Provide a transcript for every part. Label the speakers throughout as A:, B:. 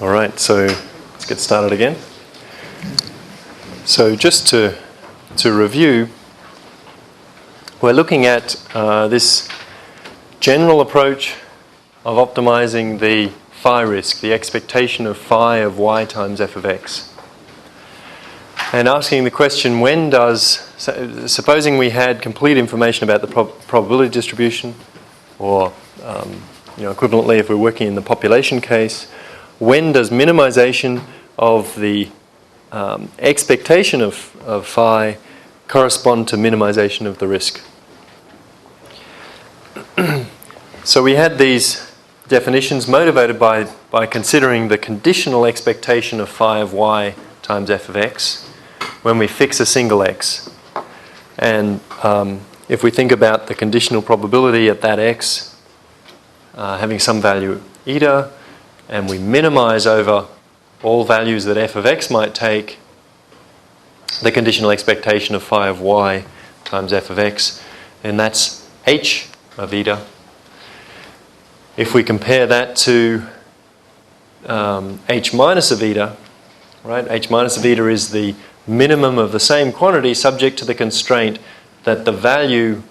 A: All right, so let's get started again. So just to review, we're looking at this general approach of optimizing the phi risk, the expectation of phi of y times f of x. And asking the question, when does, supposing we had complete information about the probability distribution, or equivalently if we're working in the population case, when does minimization of the expectation of phi correspond to minimization of the risk? So we had these definitions motivated by considering the conditional expectation of phi of y times f of x when we fix a single x. And if we think about the conditional probability at that x having some value eta, and we minimize over all values that f of x might take the conditional expectation of phi of y times f of x, and that's h of eta. If we compare that to h minus of eta, right? H minus of eta is the minimum of the same quantity subject to the constraint that the value,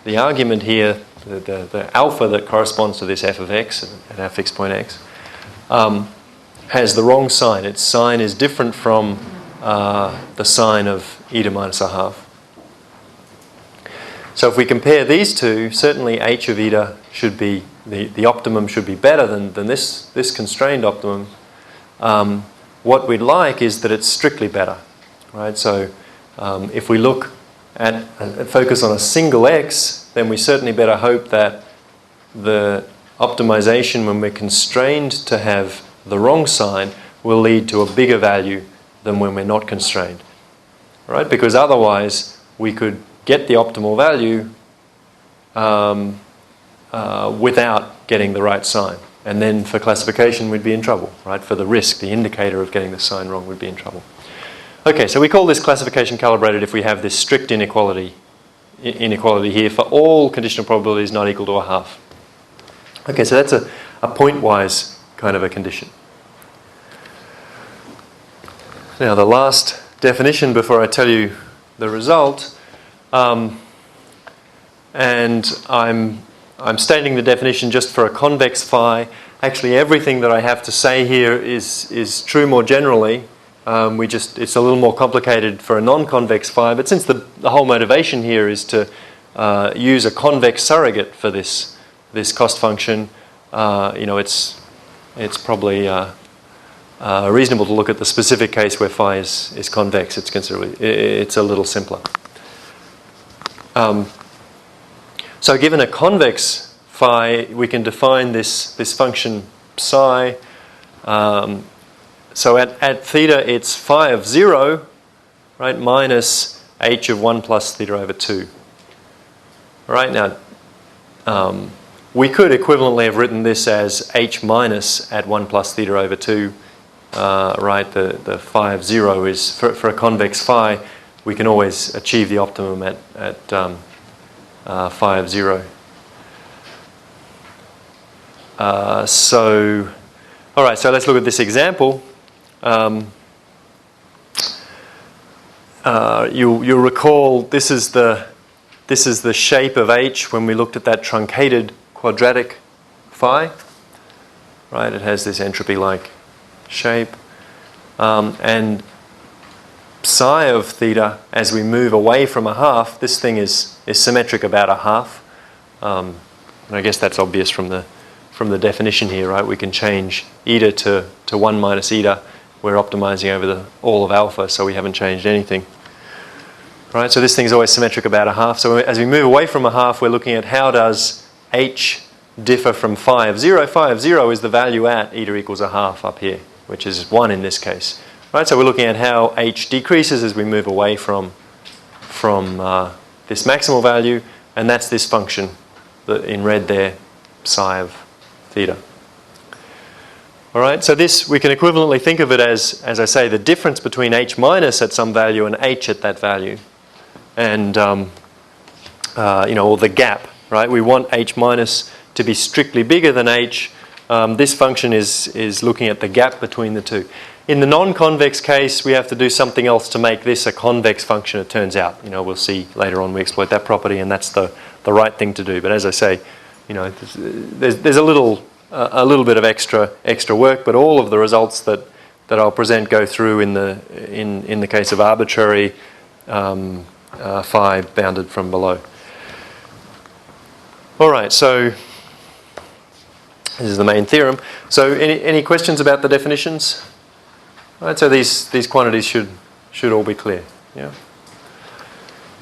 A: the argument here, the alpha that corresponds to this f of x at our fixed point x, has the wrong sign. Its sign is different from the sign of eta minus a half. So if we compare these two, certainly h of eta should be, the optimum should be better than this constrained optimum. What we'd like is that it's strictly better, right? So if we look at focus on a single x, then we certainly better hope that the optimization when we're constrained to have the wrong sign will lead to a bigger value than when we're not constrained, right? Because otherwise we could get the optimal value without getting the right sign, and then for classification we'd be in trouble, right? For the risk, the indicator of getting the sign wrong would be in trouble. Okay, so we call this classification calibrated if we have this strict inequality here for all conditional probabilities not equal to a half. Okay, so that's a pointwise kind of a condition. Now the last definition before I tell you the result, and I'm stating the definition just for a convex phi. Actually everything that I have to say here is true more generally. It's a little more complicated for a non-convex phi, but since the whole motivation here is to use a convex surrogate for this cost function, it's probably reasonable to look at the specific case where phi is convex. It's a little simpler. So given a convex phi, we can define this function psi. So at theta, it's phi of 0, right, minus h of 1 plus theta over 2. Right now, we could equivalently have written this as h minus at 1 plus theta over 2. Right, the phi of 0 is, for a convex phi, we can always achieve the optimum at phi of 0. All right, so let's look at this example. You'll recall this is the shape of h when we looked at that truncated quadratic phi. Right, it has this entropy-like shape, and psi of theta, as we move away from a half, this thing is symmetric about a half. And I guess that's obvious from the definition here, right? We can change eta to 1 minus eta. We're optimizing over all of alpha, so we haven't changed anything. Right, so this thing's always symmetric about a half. So as we move away from a half, we're looking at how does h differ from phi of 0. Phi of 0 is the value at eta equals a half up here, which is 1 in this case. Right, so we're looking at how h decreases as we move away from this maximal value, and that's this function in red there, psi of theta. All right, so this, we can equivalently think of it as I say, the difference between h minus at some value and h at that value, and or the gap, right? We want h minus to be strictly bigger than h, this function is looking at the gap between the two. In the non-convex case, we have to do something else to make this a convex function, it turns out. We'll see later on we exploit that property, and that's the right thing to do. But as I say, there's a little bit of extra work, but all of the results that I'll present go through in the case of arbitrary phi bounded from below. All right, so this is the main theorem. So any questions about the definitions? All right, so these quantities should all be clear. Yeah.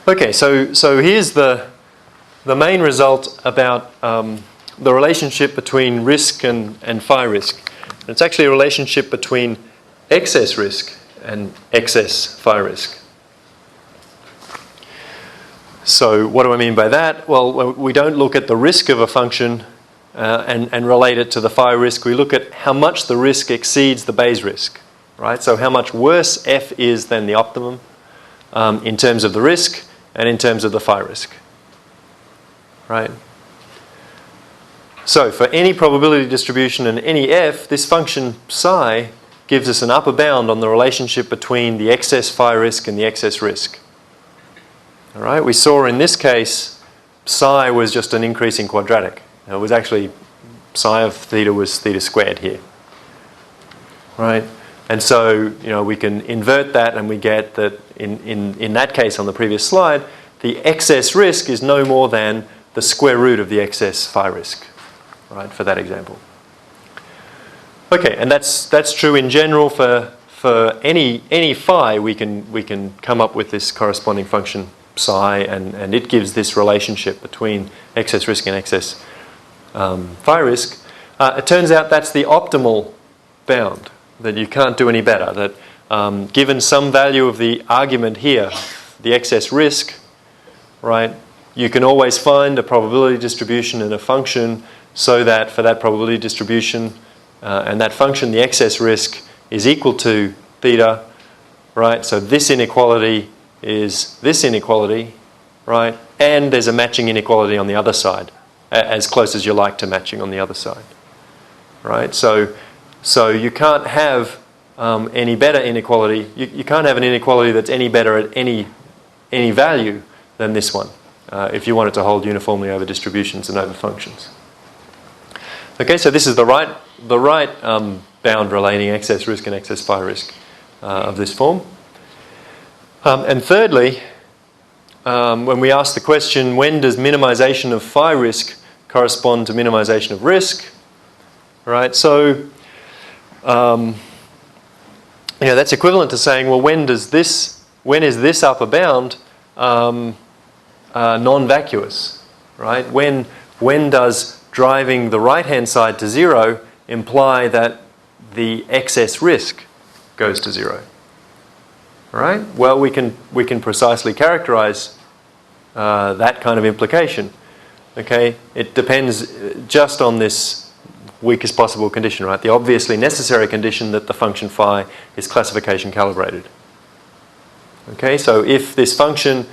A: Okay, so here's the main result about the relationship between risk and phi risk. And it's actually a relationship between excess risk and excess phi risk. So what do I mean by that? Well, we don't look at the risk of a function and relate it to the phi risk. We look at how much the risk exceeds the Bayes risk, right? So how much worse f is than the optimum in terms of the risk and in terms of the phi risk, right? So for any probability distribution and any f, this function psi gives us an upper bound on the relationship between the excess phi risk and the excess risk. All right, we saw in this case psi was just an increasing quadratic. It was actually psi of theta was theta squared here, right? And so we can invert that, and we get that in that case on the previous slide, the excess risk is no more than the square root of the excess phi risk, right? For that example. Okay, and that's true in general for any phi. We can come up with this corresponding function psi, and it gives this relationship between excess risk and excess phi risk. It turns out that's the optimal bound, that you can't do any better, that given some value of the argument here, the excess risk, right, you can always find a probability distribution and a function so that for that probability distribution and that function, the excess risk is equal to theta, right? So this inequality is this inequality, right? And there's a matching inequality on the other side, as close as you like to matching on the other side, right? So you can't have any better inequality. You can't have an inequality that's any better at any value than this one if you want it to hold uniformly over distributions and over functions. Okay, so this is the right bound relating excess risk and excess phi risk of this form. And thirdly, when we ask the question, when does minimization of phi risk correspond to minimization of risk? Right, so that's equivalent to saying, well, when is this upper bound non-vacuous? Right? When does driving the right-hand side to zero imply that the excess risk goes to zero? Right? Well, we can precisely characterize that kind of implication. Okay, it depends just on this weakest possible condition, right? The obviously necessary condition that the function phi is classification calibrated. Okay, so if this function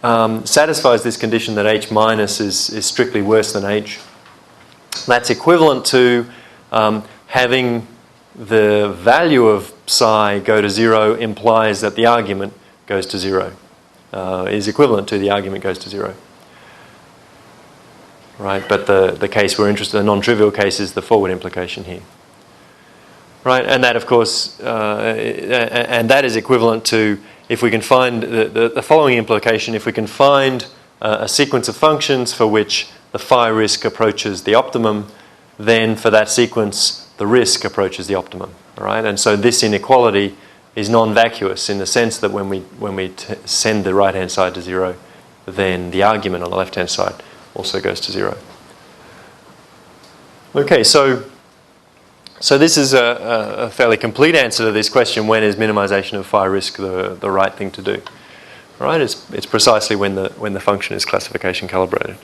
A: satisfies this condition that h minus is strictly worse than h, that's equivalent to having the value of psi go to zero implies that the argument goes to zero, is equivalent to the argument goes to zero. Right, but the case we're interested in, the non-trivial case, is the forward implication here. Right, and that of course, and that is equivalent to, if we can find the following implication, if we can find a sequence of functions for which the phi risk approaches the optimum, then for that sequence the risk approaches the optimum. Right, and so this inequality is non-vacuous in the sense that when we send the right-hand side to zero, then the argument on the left-hand side also goes to zero. Okay, so this is a fairly complete answer to this question: when is minimization of phi risk the right thing to do? Right, it's precisely when the function is classification calibrated.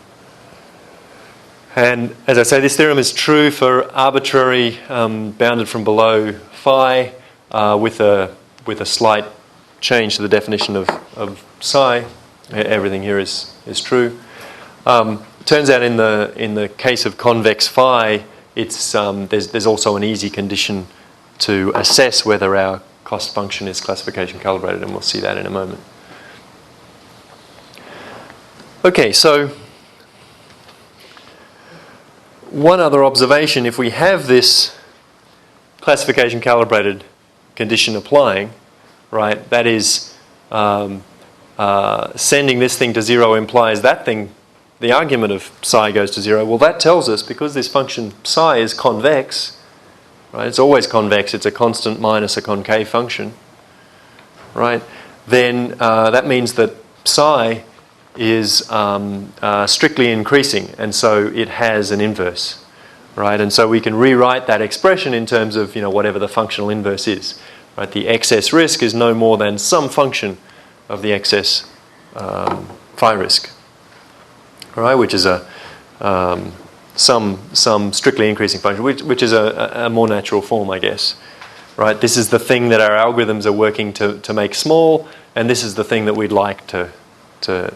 A: And as I say, this theorem is true for arbitrary bounded from below phi with a slight change to the definition of psi. Everything here is true. Turns out in the case of convex phi, it's there's also an easy condition to assess whether our cost function is classification calibrated, and we'll see that in a moment. Okay, so one other observation: if we have this classification calibrated condition applying, right, that is sending this thing to 0 implies that thing, the argument of psi goes to 0. Well, that tells us, because this function psi is convex, right, it's always convex, it's a constant minus a concave function, right, then that means that psi is strictly increasing, and so it has an inverse, right, and so we can rewrite that expression in terms of, whatever the functional inverse is, right. The excess risk is no more than some function of the excess phi risk, right, which is some strictly increasing function, which is a more natural form, I guess, right. This is the thing that our algorithms are working to make small, and this is the thing that we'd like to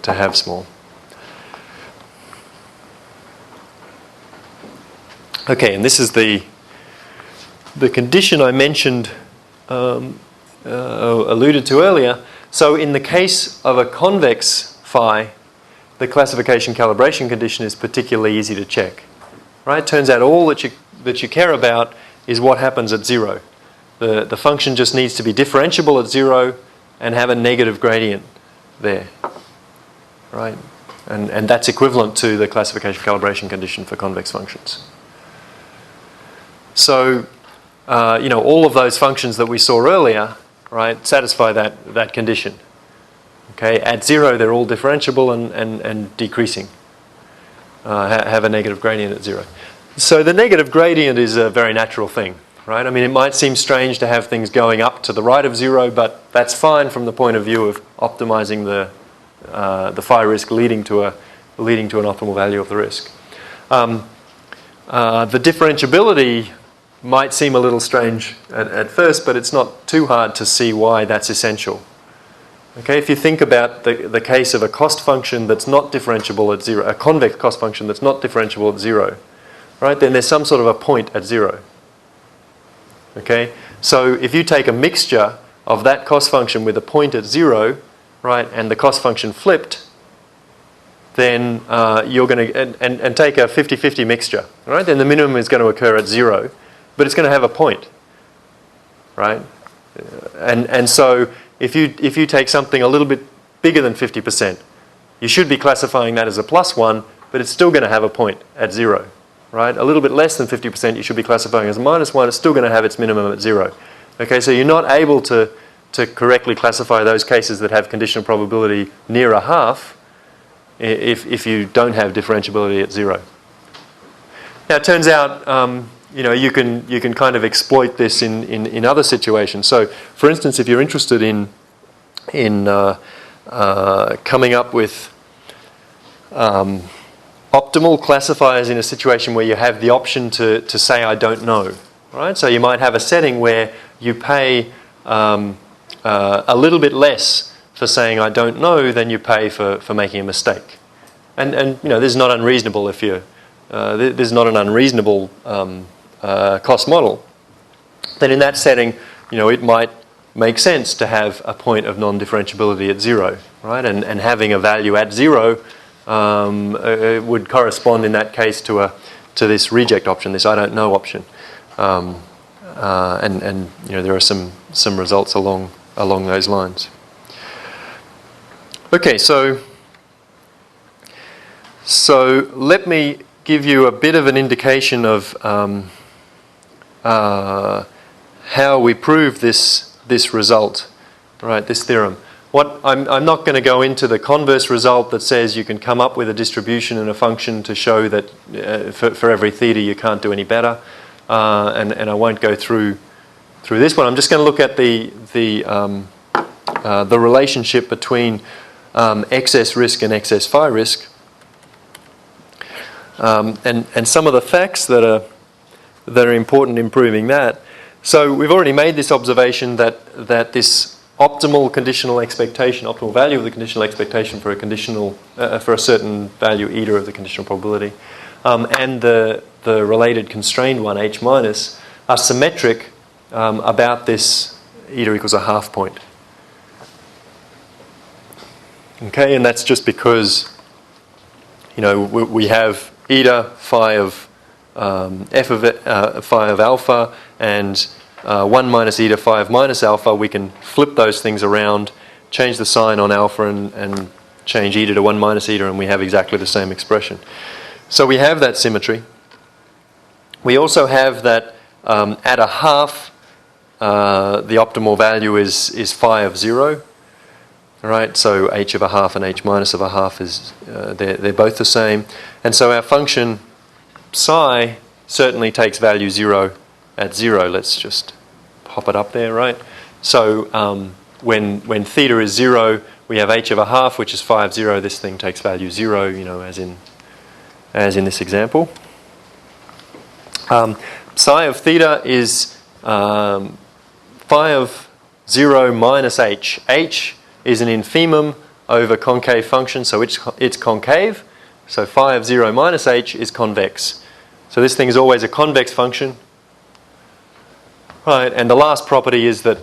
A: have small. Okay, and this is the condition I mentioned, alluded to earlier. So in the case of a convex phi, the classification calibration condition is particularly easy to check. Right? Turns out all that you care about is what happens at 0. The function just needs to be differentiable at 0 and have a negative gradient there. Right? And that's equivalent to the classification calibration condition for convex functions. So, all of those functions that we saw earlier, right, satisfy that condition. Okay, at 0 they're all differentiable and decreasing. Have a negative gradient at 0. So the negative gradient is a very natural thing, right? I mean, it might seem strange to have things going up to the right of 0, but that's fine from the point of view of optimizing the phi risk leading to an optimal value of the risk. The differentiability might seem a little strange at first, but it's not too hard to see why that's essential. Okay, if you think about the case of a cost function that's not differentiable at 0, a convex cost function that's not differentiable at 0, right, then there's some sort of a point at 0. Okay, so if you take a mixture of that cost function with a point at 0, right, and the cost function flipped, then you're going to, and take a 50-50 mixture, right, then the minimum is going to occur at 0, but it's going to have a point, right, and so if you take something a little bit bigger than 50%, you should be classifying that as a +1, but it's still going to have a point at 0, right? A little bit less than 50%, you should be classifying as a -1. It's still going to have its minimum at 0. Okay, so you're not able to correctly classify those cases that have conditional probability near a half if you don't have differentiability at 0. Now, it turns out you can kind of exploit this in other situations. So, for instance, if you're interested in coming up with optimal classifiers in a situation where you have the option to say I don't know, right? So you might have a setting where you pay a little bit less for saying I don't know than you pay for making a mistake, and this is not unreasonable if you this is not an unreasonable cost model. Then in that setting, it might make sense to have a point of non-differentiability at 0, right? And having a value at 0 would correspond in that case to this reject option, this I don't know option. And there are some results along those lines. Okay, so let me give you a bit of an indication of how we prove this result, right? This theorem. I'm not going to go into the converse result that says you can come up with a distribution and a function to show that for every theta you can't do any better, and I won't go through this one. I'm just going to look at the relationship between excess risk and excess phi risk, and some of the facts that are important in proving that. So we've already made this observation that this optimal conditional expectation, optimal value of the conditional expectation for a certain value eta of the conditional probability, and the related constrained one, H minus, are symmetric about this eta equals a half point. Okay, and that's just because, we have eta phi of phi of alpha and 1 minus eta phi of minus alpha. We can flip those things around, change the sign on alpha and change eta to 1 minus eta, and we have exactly the same expression. So we have that symmetry. We also have that at a half, the optimal value is phi of 0. All right, so h of a half and h minus of a half is they're both the same, and so our function psi certainly takes value 0 at 0. Let's just pop it up there, right? So when theta is 0, we have h of a half, which is phi of 0. This thing takes value 0, as in this example. Psi of theta is phi of 0 minus h. H is an infimum over concave function, so it's concave. So phi of 0 minus h is convex. So this thing is always a convex function. Right, and the last property is that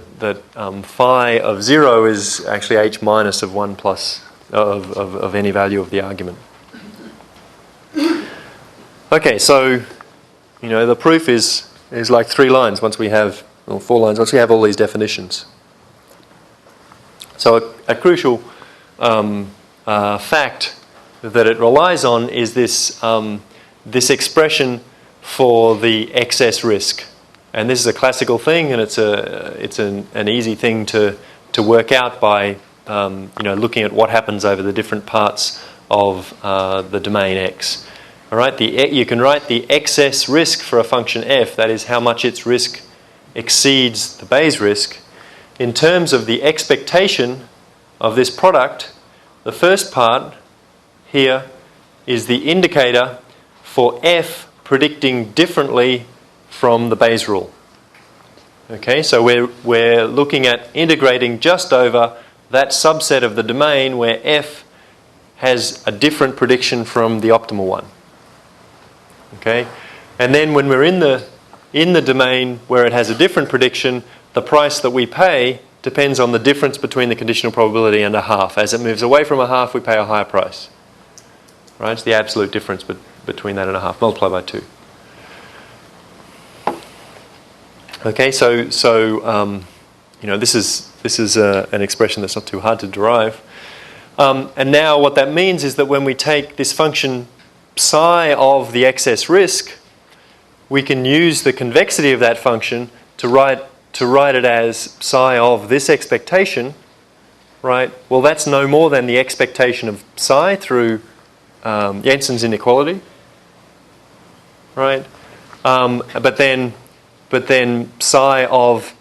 A: phi of 0 is actually h minus of 1 plus of any value of the argument. Okay, so the proof is like 3 lines once we have, or 4 lines once we have all these definitions. So a crucial fact that it relies on is this expression for the excess risk, and this is a classical thing, and it's an easy thing to work out by looking at what happens over the different parts of the domain X. All right, you can write the excess risk for a function f, that is how much its risk exceeds the Bayes risk, in terms of the expectation of this product. The first part here is the indicator for f predicting differently from the Bayes rule. Okay, so we're looking at integrating just over that subset of the domain where f has a different prediction from the optimal one. Okay, and then when we're in the domain where it has a different prediction, the price that we pay depends on the difference between the conditional probability and a half. As it moves away from a half, we pay a higher price. Right, it's the absolute difference between that and a half, multiplied by 2. Okay, so this is an expression that's not too hard to derive. And now what that means is that when we take this function psi of the excess risk, we can use the convexity of that function to write it as psi of this expectation, right? Well, that's no more than the expectation of psi through Jensen's inequality, right? But then psi of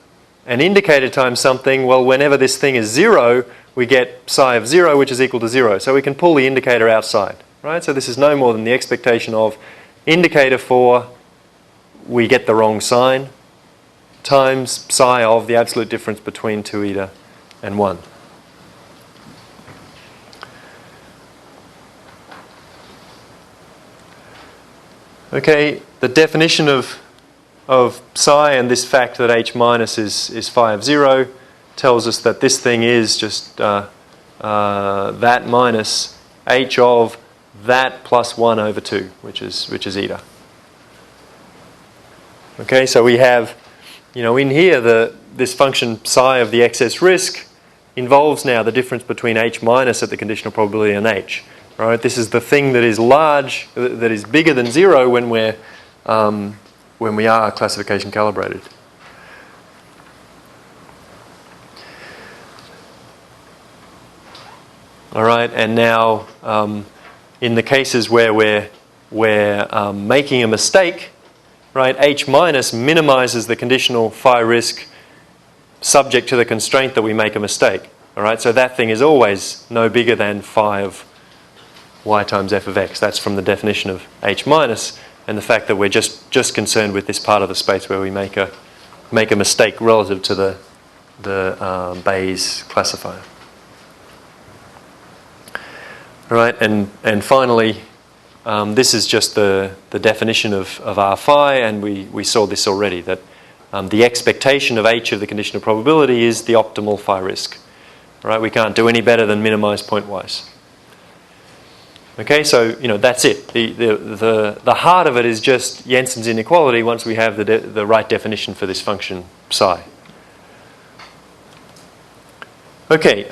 A: an indicator times something, well, whenever this thing is 0, we get psi of 0, which is equal to 0. So we can pull the indicator outside, right? So this is no more than the expectation of indicator for, we get the wrong sign, times psi of the absolute difference between 2 eta and 1. Okay, the definition of psi and this fact that h minus is phi of 0 tells us that this thing is just that minus h of that plus 1 over 2, which is eta. Okay, so we have, in here this function psi of the excess risk involves now the difference between h minus at the conditional probability and h. Right? This is the thing that is large, that is bigger than 0 when we are classification calibrated. All right, and now in the cases where we're making a mistake, right, h minus minimizes the conditional phi risk subject to the constraint that we make a mistake. All right, so that thing is always no bigger than phi of y times f of x. That's from the definition of h minus, and the fact that we're just concerned with this part of the space where we make a mistake relative to the Bayes classifier. All right, and finally, this is just the definition of R phi, and we saw this already, that the expectation of H of the condition of probability is the optimal phi risk. Right? We can't do any better than minimize pointwise. Okay, so that's it. The heart of it is just Jensen's inequality once we have the right definition for this function psi. Okay,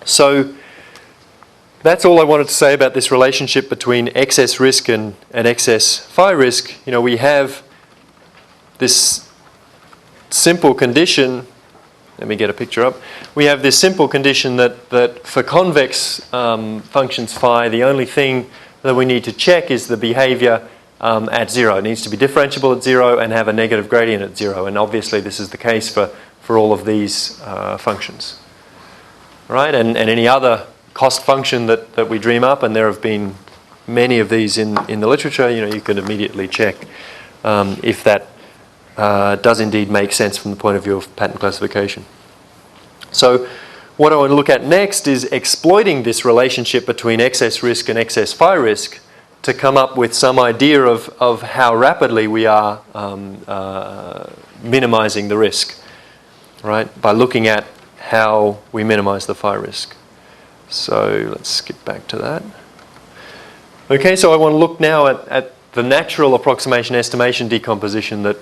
A: so that's all I wanted to say about this relationship between excess risk and excess phi risk. We have this simple condition. Let me get a picture up. We have this simple condition that for convex functions phi, the only thing that we need to check is the behavior at 0. It needs to be differentiable at 0 and have a negative gradient at 0. And obviously this is the case for all of these functions. Right? And any other cost function that we dream up, and there have been many of these in the literature, you can immediately check if that does indeed make sense from the point of view of pattern classification. So what I want to look at next is exploiting this relationship between excess risk and excess phi risk to come up with some idea of how rapidly we are minimizing the risk, right, by looking at how we minimize the phi risk. So let's skip back to that. Okay, so I want to look now at the natural approximation estimation decomposition that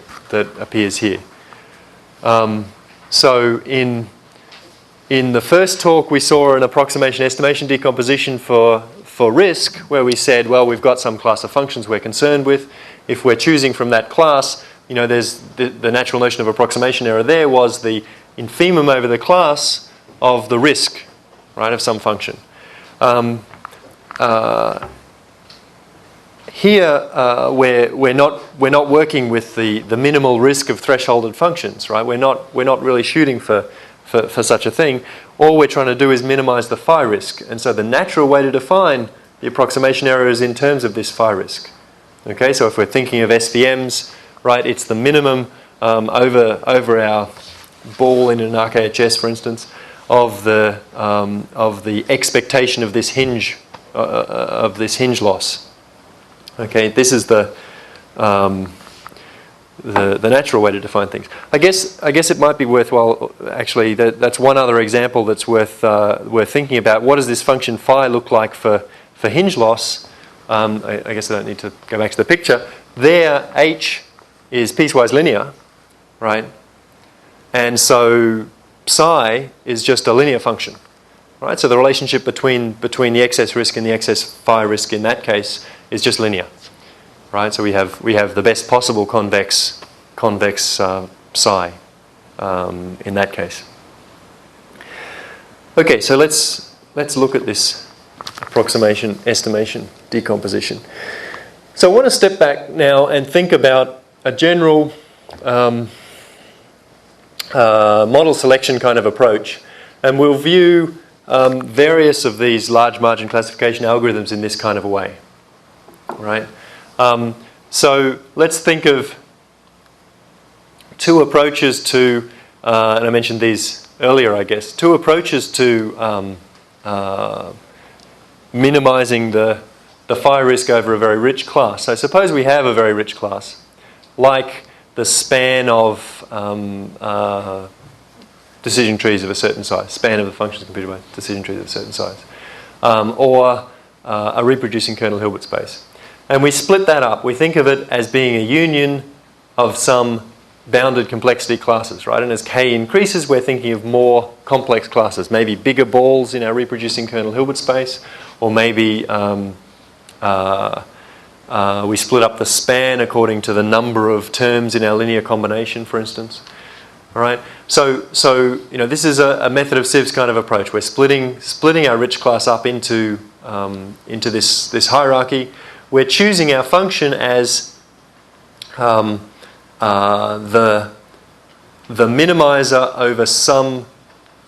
A: appears here. So in the first talk we saw an approximation estimation decomposition for risk, where we said, well, we've got some class of functions we're concerned with. If we're choosing from that class, there's the natural notion of approximation error there was the infimum over the class of the risk, right, of some function. Here, we're not working with the minimal risk of thresholded functions, right? We're not really shooting for such a thing. All we're trying to do is minimize the phi risk, and so the natural way to define the approximation error is in terms of this phi risk. Okay, so if we're thinking of SVMs, right, it's the minimum over our ball in an RKHS, for instance, of the expectation of this hinge loss. Okay, this is the natural way to define things. I guess it might be worthwhile. Actually, that's one other example that's worth thinking about. What does this function phi look like for hinge loss? I guess I don't need to go back to the picture. There, H is piecewise linear, right? And so psi is just a linear function, right? So the relationship between the excess risk and the excess phi risk in that case is just linear, right? So we have the best possible convex psi in that case. Okay, so let's look at this approximation estimation decomposition. So I want to step back now and think about a general model selection kind of approach, and we'll view various of these large margin classification algorithms in this kind of a way. Right? So let's think of two approaches to, and I mentioned these earlier, I guess, two approaches to minimizing the phi risk over a very rich class. So suppose we have a very rich class, like the span of decision trees of a certain size, span of the functions computed by decision trees of a certain size, or a reproducing kernel Hilbert space. And we split that up. We think of it as being a union of some bounded complexity classes, right? And as k increases, we're thinking of more complex classes, maybe bigger balls in our reproducing kernel Hilbert space, or maybe we split up the span according to the number of terms in our linear combination, for instance. All right. So this is a method of sieves kind of approach. We're splitting our rich class up into this hierarchy. We're choosing our function as the minimizer over some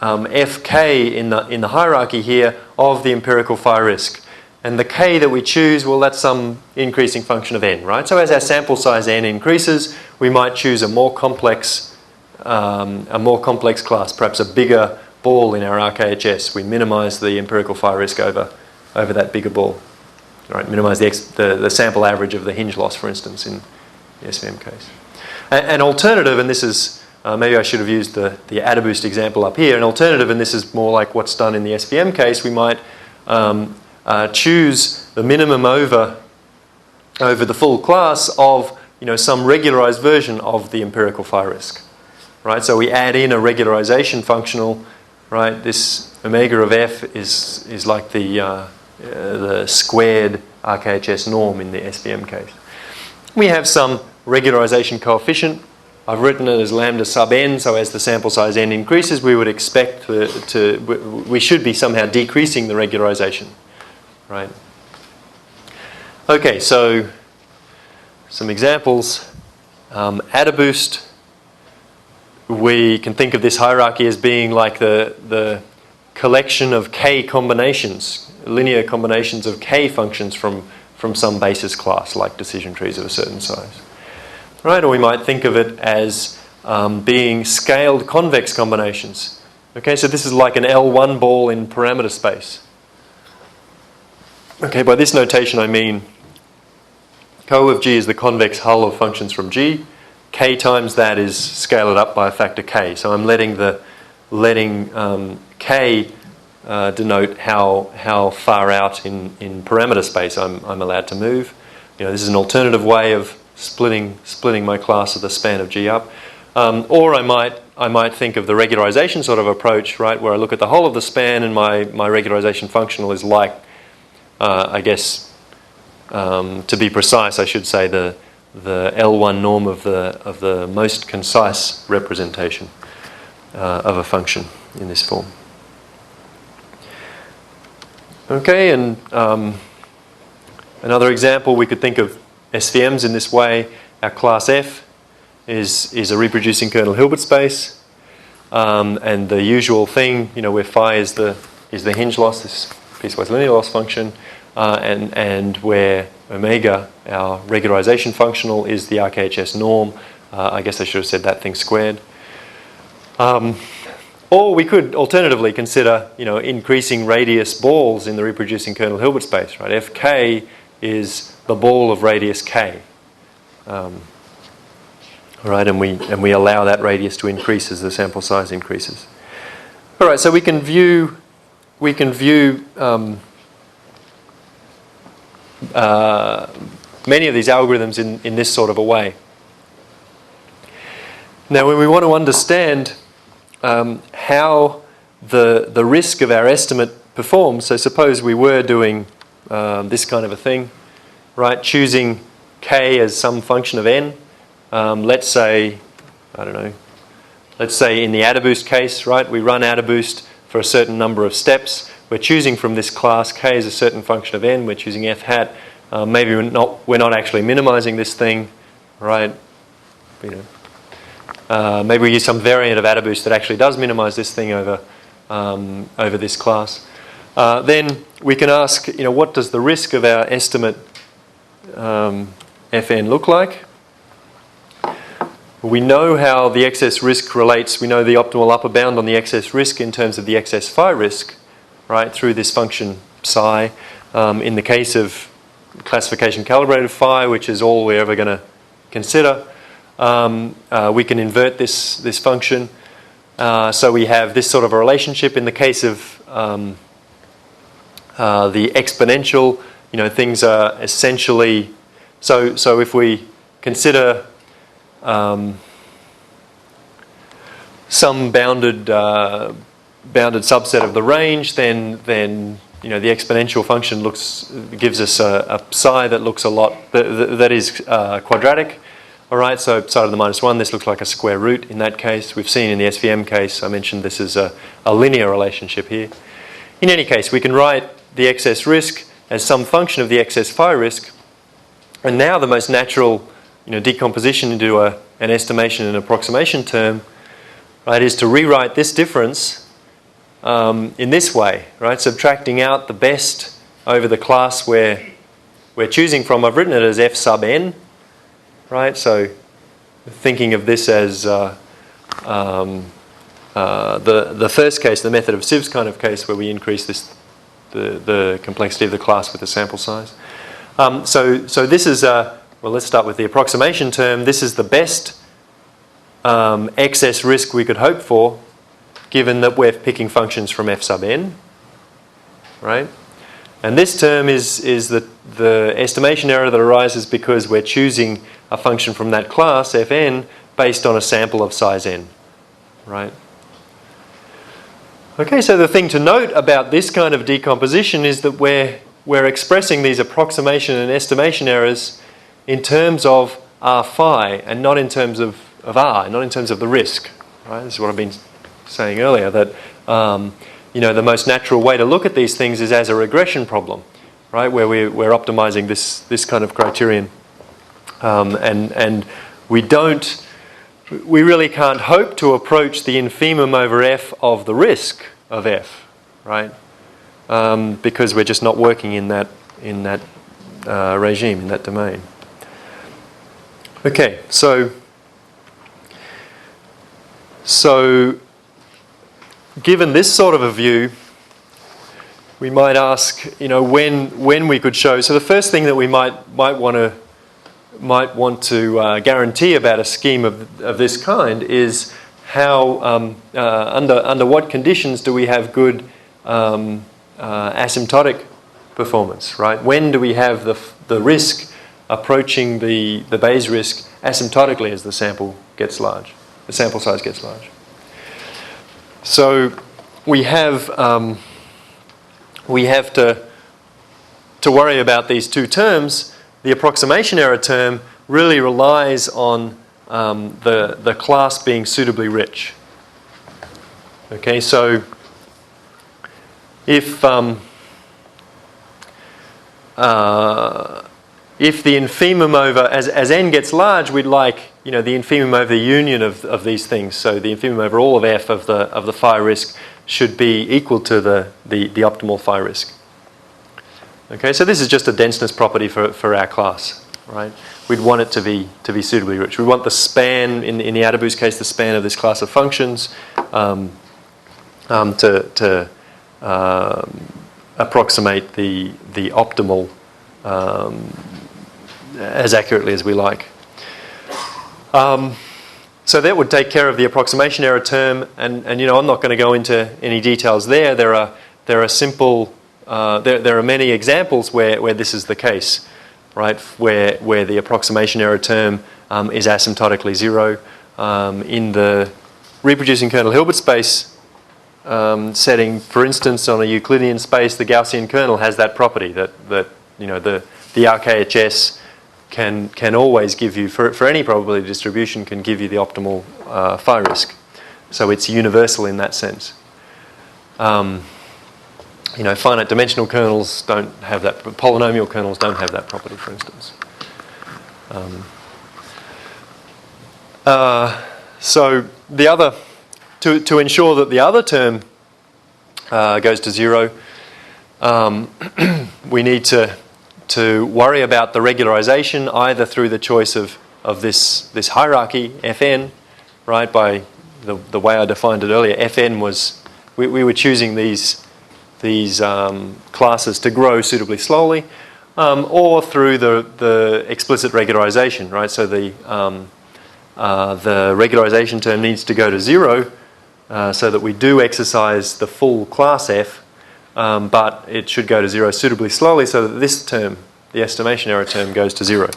A: fk in the hierarchy here of the empirical phi risk. And the k that we choose, well, that's some increasing function of n, right? So as our sample size n increases, we might choose a more complex class, perhaps a bigger ball in our RKHS. We minimize the empirical phi risk over that bigger ball. right? Minimize the sample average of the hinge loss, for instance, in the SVM case. An alternative, and this is, maybe I should have used the AdaBoost example up here. An alternative, and this is more like what's done in the SVM case, we might choose the minimum over the full class of some regularized version of the empirical phi risk, right? So we add in a regularization functional, right? This omega of f is like the squared RKHS norm in the SVM case. We have some regularization coefficient. I've written it as lambda sub n, so as the sample size n increases, we would expect we should be somehow decreasing the regularization, right? Okay, so some examples. AdaBoost, we can think of this hierarchy as being like the collection of k combinations, linear combinations of k functions from some basis class, like decision trees of a certain size. Right, or we might think of it as being scaled convex combinations. Okay, so this is like an L1 ball in parameter space. Okay, by this notation I mean Co of G is the convex hull of functions from G. K times that is scaled up by a factor K. So I'm letting K denote how far out in parameter space I'm allowed to move. This is an alternative way of splitting my class of the span of G up. Or I might think of the regularization sort of approach, right, where I look at the whole of the span and my regularization functional is like, I guess, to be precise, I should say the L1 norm of the most concise representation of a function in this form. Okay, and another example, we could think of SVMs in this way. Our class F is a reproducing kernel Hilbert space, and the usual thing, where phi is the hinge loss, this piecewise linear loss function, and where omega, our regularization functional, is the RKHS norm. I guess I should have said that thing squared. Or we could alternatively consider, increasing radius balls in the reproducing kernel Hilbert space, right? Fk is the ball of radius k, right? And we allow that radius to increase as the sample size increases. All right, so we can view many of these algorithms in this sort of a way. Now, when we want to understand how the risk of our estimate performs, so suppose we were doing this kind of a thing, right? Choosing k as some function of n. Let's say, let's say in the AdaBoost case, right? We run AdaBoost for a certain number of steps. We're choosing from this class k is a certain function of n. We're choosing f hat. Maybe we're not actually minimizing this thing, right? Maybe we use some variant of AdaBoost that actually does minimize this thing over this class. Then we can ask, what does the risk of our estimate Fn look like? We know how the excess risk relates. We know the optimal upper bound on the excess risk in terms of the excess phi risk, right, through this function psi. In the case of classification calibrated phi, which is all we're ever going to consider, we can invert this function. So we have this sort of a relationship. In the case of the exponential, things are essentially... So if we consider some bounded subset of the range, then the exponential function gives us a psi that looks a lot that is quadratic. All right, so psi to the -1, this looks like a square root in that case. We've seen in the SVM case, I mentioned this is a linear relationship here. In any case, we can write the excess risk as some function of the excess phi risk. And now the most natural decomposition into an estimation and approximation term, right, is to rewrite this difference in this way, right? Subtracting out the best over the class we're choosing from. I've written it as f sub n, right? So thinking of this as the first case, the method of sieves kind of case, where we increase the complexity of the class with the sample size. So this is, well, let's start with the approximation term. This is the best excess risk we could hope for, given that we're picking functions from f sub n, right? And this term is the estimation error that arises because we're choosing a function from that class, fn, based on a sample of size n, right? Okay, so the thing to note about this kind of decomposition is that we're expressing these approximation and estimation errors in terms of r phi and not in terms of r, not in terms of the risk, right? This is what I've been saying earlier, that the most natural way to look at these things is as a regression problem, right? Where we're optimizing this kind of criterion, and we really can't hope to approach the infimum over f of the risk of f, right? Because we're just not working in that regime, in that domain. Okay, so given this sort of a view, we might ask, when we could show. So the first thing that we might want to guarantee about a scheme of this kind is how under what conditions do we have good asymptotic performance, right? When do we have the risk approaching the Bayes risk asymptotically as the sample gets large, the sample size gets large? So we have to worry about these two terms. The approximation error term really relies on the class being suitably rich. Okay, so if the infimum over as n gets large, we'd like the infimum over the union of these things. So the infimum over all of f of the phi risk should be equal to the optimal phi risk. Okay, so this is just a denseness property for our class, right? We'd want it to be suitably rich. We want the span in the Adabou's case, the span of this class of functions to approximate the optimal as accurately as we like. So that would take care of the approximation error term, and I'm not going to go into any details there. There are simple there are many examples where this is the case, right? Where the approximation error term is asymptotically zero. In the reproducing kernel Hilbert space setting, for instance, on a Euclidean space, the Gaussian kernel has that property that the RKHS can always give you, for any probability distribution, can give you the optimal phi risk. So it's universal in that sense. Finite dimensional kernels don't have that. Polynomial kernels don't have that property, for instance. So the other, to ensure that the other term goes to zero, we need to worry about the regularization either through the choice of this hierarchy Fn, right? By the way I defined it earlier, Fn was we were choosing these classes to grow suitably slowly, or through the explicit regularization, right? So the regularization term needs to go to zero, so that we do exercise the full class F, but it should go to zero suitably slowly, so that this term, the estimation error term, goes to zero.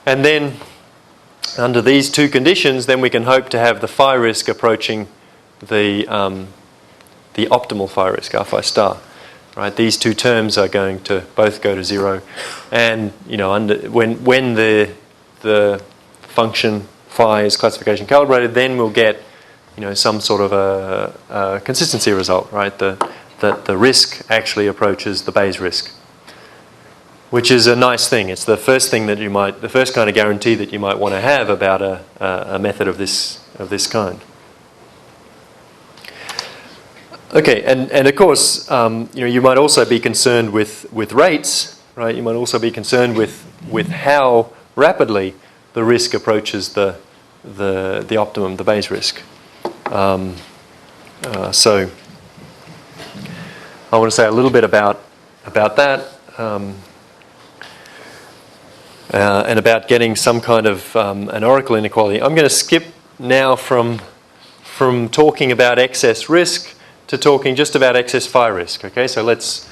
A: And then, under these two conditions, then we can hope to have the phi risk approaching the optimal phi risk, r phi star. Right? These two terms are going to both go to zero, and when the function phi is classification calibrated, then we'll get some sort of a consistency result, right? That the risk actually approaches the Bayes risk, which is a nice thing. It's the first thing the first kind of guarantee that you might want to have about a method of this kind. Okay, and of course, you might also be concerned with rates, right? You might also be concerned with how rapidly the risk approaches the optimum, the Bayes risk. So I want to say a little bit about that. and about getting some kind of an oracle inequality. I'm going to skip now from talking about excess risk to talking just about excess phi risk. Okay, so let's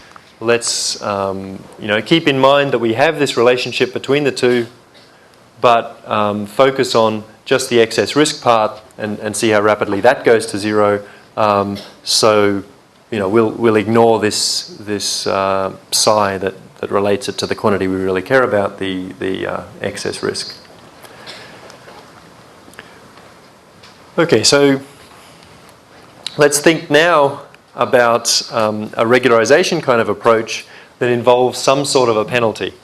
A: keep in mind that we have this relationship between the two, but focus on just the excess risk part and see how rapidly that goes to zero. We'll ignore this psi that relates it to the quantity we really care about, the excess risk. Okay, so let's think now about a regularization kind of approach that involves some sort of a penalty.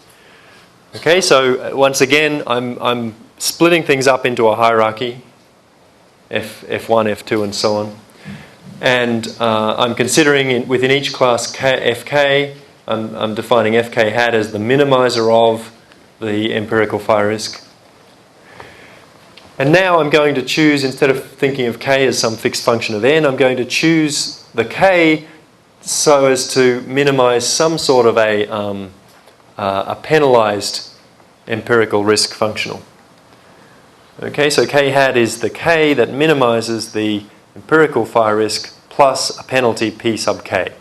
A: Okay, so once again, I'm splitting things up into a hierarchy, F1, F2, and so on. And I'm considering within each class Fk, I'm defining Fk hat as the minimizer of the empirical phi risk. And now I'm going to choose, instead of thinking of k as some fixed function of n, I'm going to choose the k so as to minimize some sort of a penalized empirical risk functional. Okay, so k hat is the k that minimizes the empirical phi risk plus a penalty p sub k.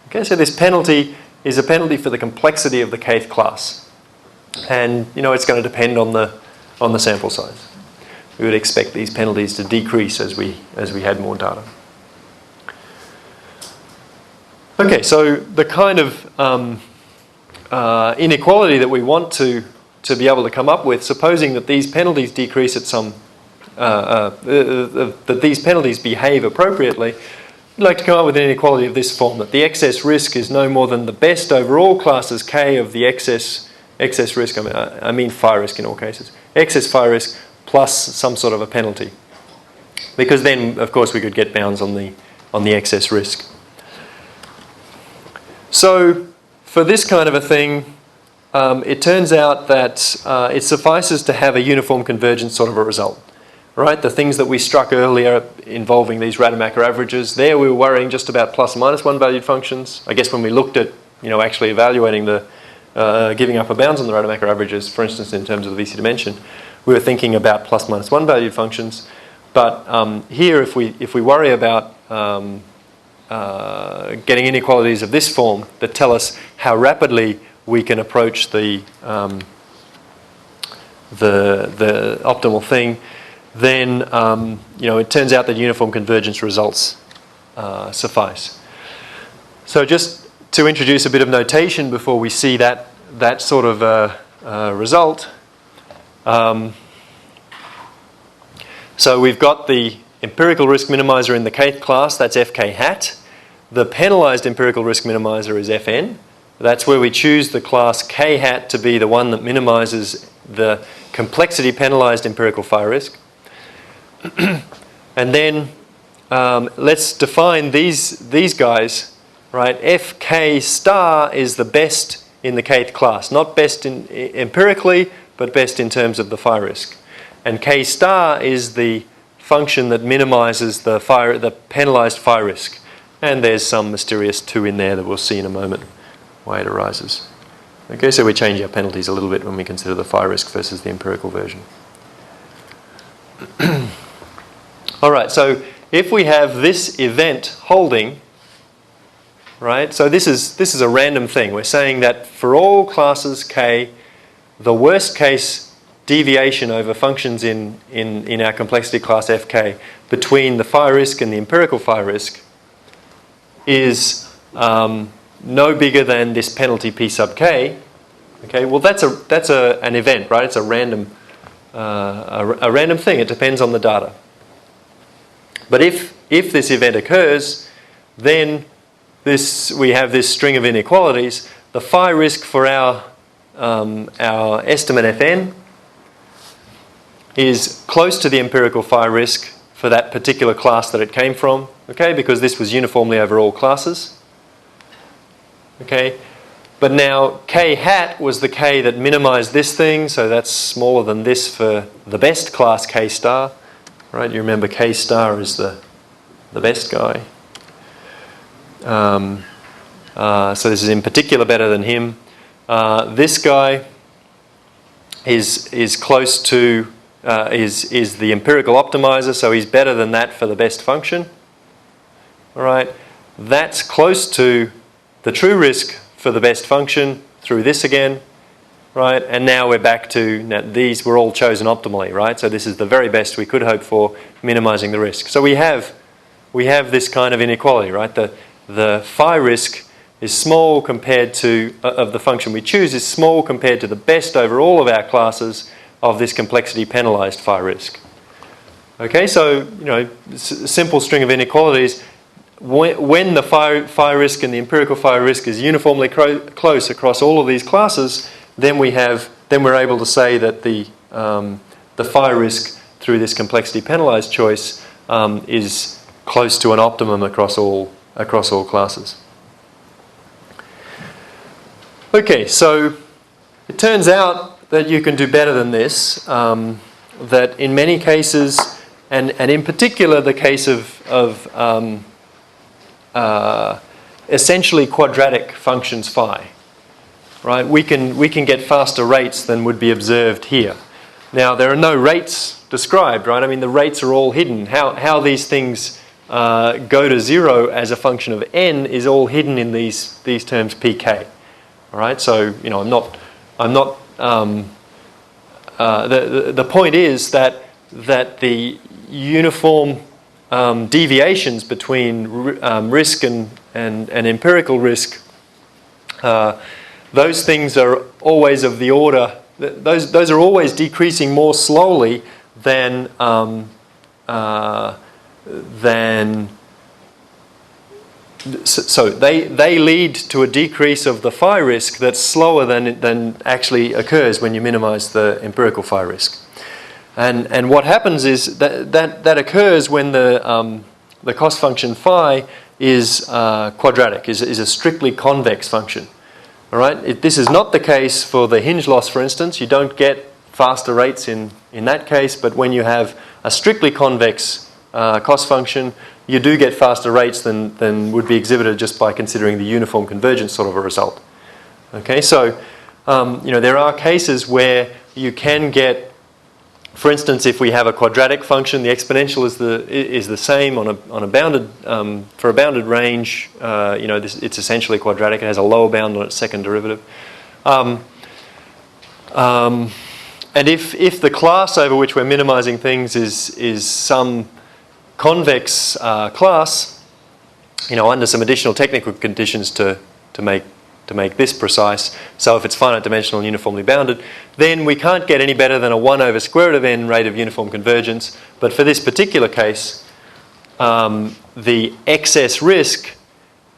A: Okay, so this penalty is a penalty for the complexity of the kth class, and it's going to depend on the sample size. We would expect these penalties to decrease as we had more data. Okay, so the kind of inequality that we want to be able to come up with, supposing that these penalties decrease at some, that these penalties behave appropriately, we'd like to come up with an inequality of this form, that the excess risk is no more than the best over all classes k of the excess risk, I mean phi risk in all cases, excess phi risk plus some sort of a penalty. Because then, of course, we could get bounds on the excess risk. So for this kind of a thing, it turns out that it suffices to have a uniform convergence sort of a result. Right? The things that we struck earlier involving these Rademacher averages, there we were worrying just about plus or minus one valued functions. I guess when we looked at actually evaluating the giving upper bounds on the Rademacher averages, for instance in terms of the VC dimension, we were thinking about plus minus one valued functions. But here, if we worry about getting inequalities of this form that tell us how rapidly we can approach the optimal thing, then it turns out that uniform convergence results suffice. So just to introduce a bit of notation before we see that sort of result. So we've got the empirical risk minimizer in the kth class, that's Fk hat. The penalized empirical risk minimizer is Fn. That's where we choose the class k hat to be the one that minimizes the complexity penalized empirical phi risk. And then let's define these guys, right? Fk star is the best in the kth class, not best empirically, but best in terms of the phi risk. And k star is the function that minimizes the penalized phi risk. And there's some mysterious 2 in there that we'll see in a moment why it arises. Okay, so we change our penalties a little bit when we consider the phi risk versus the empirical version. All right, so if we have this event holding, right, so this is a random thing. We're saying that for all classes k, the worst case deviation over functions in our complexity class Fk between the phi risk and the empirical phi risk is no bigger than this penalty p sub k. Okay, well that's an event, right? It's a random thing. It depends on the data. But if this event occurs, then we have this string of inequalities. The phi risk for our estimate Fn is close to the empirical phi risk for that particular class that it came from, okay, because this was uniformly over all classes. Okay, but now k hat was the k that minimized this thing, so that's smaller than this for the best class k star, right? You remember k star is the best guy. So this is in particular better than him. This guy is close to is the empirical optimizer, so he's better than that for the best function. All right, that's close to the true risk for the best function through this again, right? And now we're back to, now these were all chosen optimally, right? So this is the very best we could hope for, minimizing the risk. So we have this kind of inequality, right? The phi risk is small compared to, of the function we choose, is small compared to the best over all of our classes of this complexity penalized phi risk. Okay, so, simple string of inequalities. When the phi risk and the empirical phi risk is uniformly close across all of these classes, then we're able to say that the phi risk through this complexity penalized choice is close to an optimum across all classes. Okay, so it turns out that you can do better than this. That in many cases, and in particular the case of essentially quadratic functions phi, right? We can get faster rates than would be observed here. Now there are no rates described, right? I mean the rates are all hidden. How these things go to zero as a function of n is all hidden in these terms pk. All right, so I'm not. The point is that the uniform deviations between risk and empirical risk, those things are always of the order. Those are always decreasing more slowly than so they lead to a decrease of the phi risk that's slower than actually occurs when you minimize the empirical phi risk. And what happens is that occurs when the cost function phi is quadratic, is a strictly convex function. All right, this is not the case for the hinge loss, for instance. You don't get faster rates in that case, but when you have a strictly convex cost function, you do get faster rates than would be exhibited just by considering the uniform convergence sort of a result. Okay, so there are cases where you can get, for instance, if we have a quadratic function, the exponential is the same on a bounded for a bounded range. It's essentially quadratic. It has a lower bound on its second derivative. And if the class over which we're minimizing things is some convex class, under some additional technical conditions to make this precise. So if it's finite dimensional and uniformly bounded, then we can't get any better than a 1 over square root of n rate of uniform convergence. But for this particular case, the excess risk,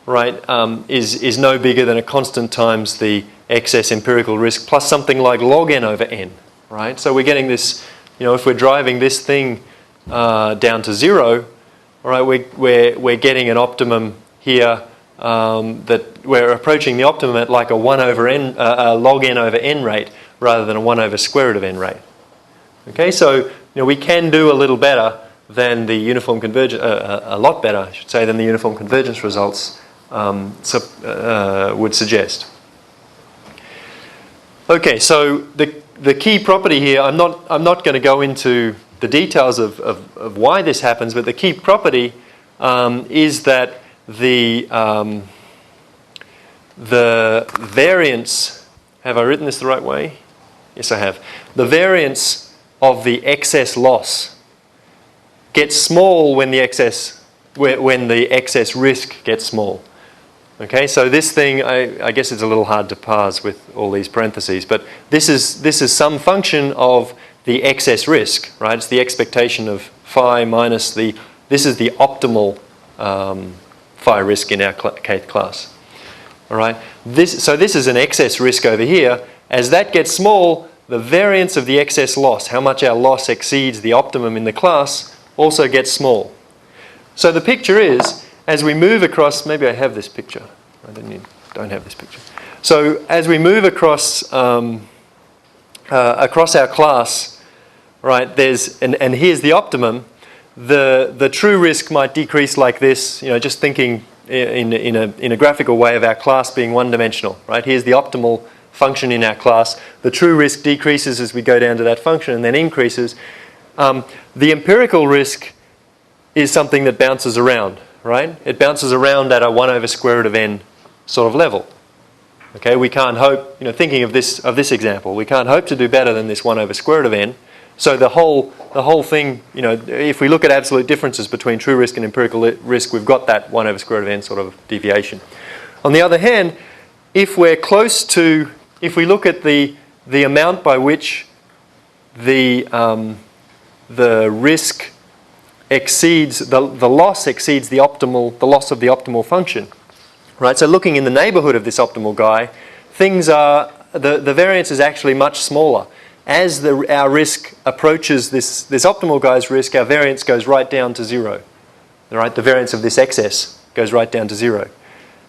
A: right, is no bigger than a constant times the excess empirical risk plus something like log n over n, right? So we're getting this, if we're driving this thing down to zero, all right, we're getting an optimum here that we're approaching the optimum at like a 1 over n, log n over n rate rather than a 1 over square root of n rate. Okay, so we can do a little better than the uniform convergence, a lot better, I should say, than the uniform convergence results would suggest. Okay, so the key property here, I'm not going to go into the details of why this happens, but the key property is that the variance, have I written this the right way? Yes, I have. The variance of the excess loss gets small when the excess risk gets small. Okay, so this thing, I guess it's a little hard to parse with all these parentheses, but this is some function of the excess risk, right? It's the expectation of phi minus this is the optimal phi risk in our kth class. All right. So this is an excess risk over here. As that gets small, the variance of the excess loss, how much our loss exceeds the optimum in the class, also gets small. So the picture is, as we move across, maybe I have this picture. I don't have this picture. So as we move across across our class, right, and here's the optimum. The true risk might decrease like this, just thinking in a graphical way of our class being one-dimensional, right? Here's the optimal function in our class. The true risk decreases as we go down to that function and then increases. The empirical risk is something that bounces around, right? It bounces around at a 1 over square root of n sort of level. Okay, we can't hope, thinking of this example, we can't hope to do better than this 1 over square root of n. So the whole thing, if we look at absolute differences between true risk and empirical risk, we've got that 1 over square root of n sort of deviation. On the other hand, if we look at the amount by which the risk exceeds, the loss exceeds the loss of the optimal function, right? So looking in the neighborhood of this optimal guy, the variance is actually much smaller. As our risk approaches this optimal guy's risk, our variance goes right down to 0. Right? The variance of this excess goes right down to 0.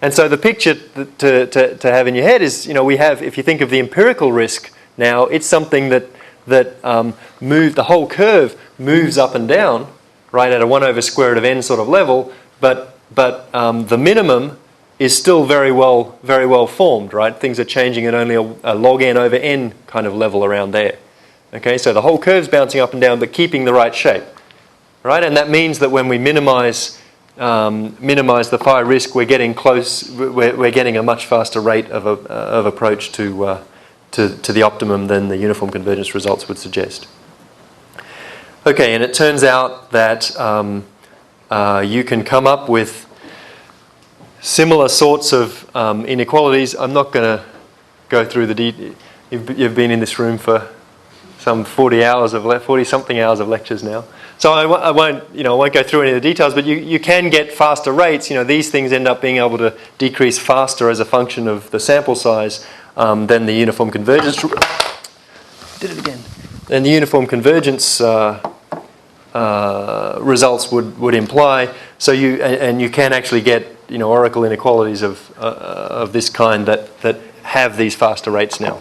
A: And so the picture to have in your head is, we have, if you think of the empirical risk now, it's something that the whole curve moves up and down, right, at a 1 over square root of n sort of level, but the minimum is still very well formed, right? Things are changing at only a log n over n kind of level around there. Okay, so the whole curve's bouncing up and down, but keeping the right shape, right? And that means that when we minimize the phi risk, we're getting close. We're getting a much faster rate of approach to the optimum than the uniform convergence results would suggest. Okay, and it turns out that you can come up with similar sorts of inequalities. I'm not going to go through the detail. You've been in this room for some 40-something hours of lectures now. So I won't go through any of the details, but you can get faster rates. These things end up being able to decrease faster as a function of the sample size than the uniform convergence. Did it again. Than the uniform convergence results would imply. So you can actually get oracle inequalities of this kind that have these faster rates now.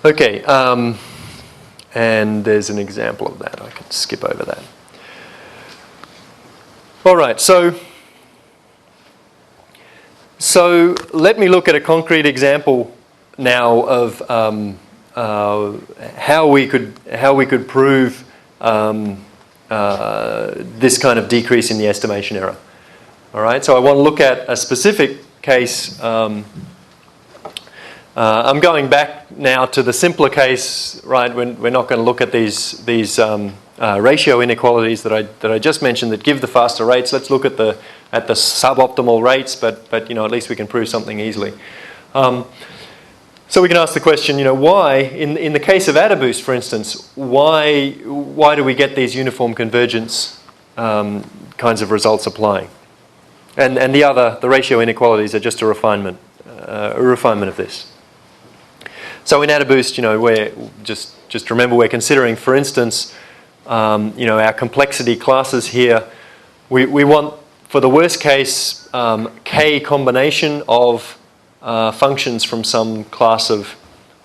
A: Okay, and there's an example of that. I can skip over that. All right, so let me look at a concrete example now of how we could prove this kind of decrease in the estimation error. All right, so I want to look at a specific case. I'm going back now to the simpler case, right? We're not going to look at these ratio inequalities that I just mentioned that give the faster rates. Let's look at the suboptimal rates, but at least we can prove something easily. So we can ask the question, why in the case of AdaBoost, for instance, why do we get these uniform convergence kinds of results applying? And the ratio inequalities are just a refinement of this. So in AdaBoost, we're just remember we're considering, for instance, our complexity classes here. We want, for the worst case, k combination of functions from some class of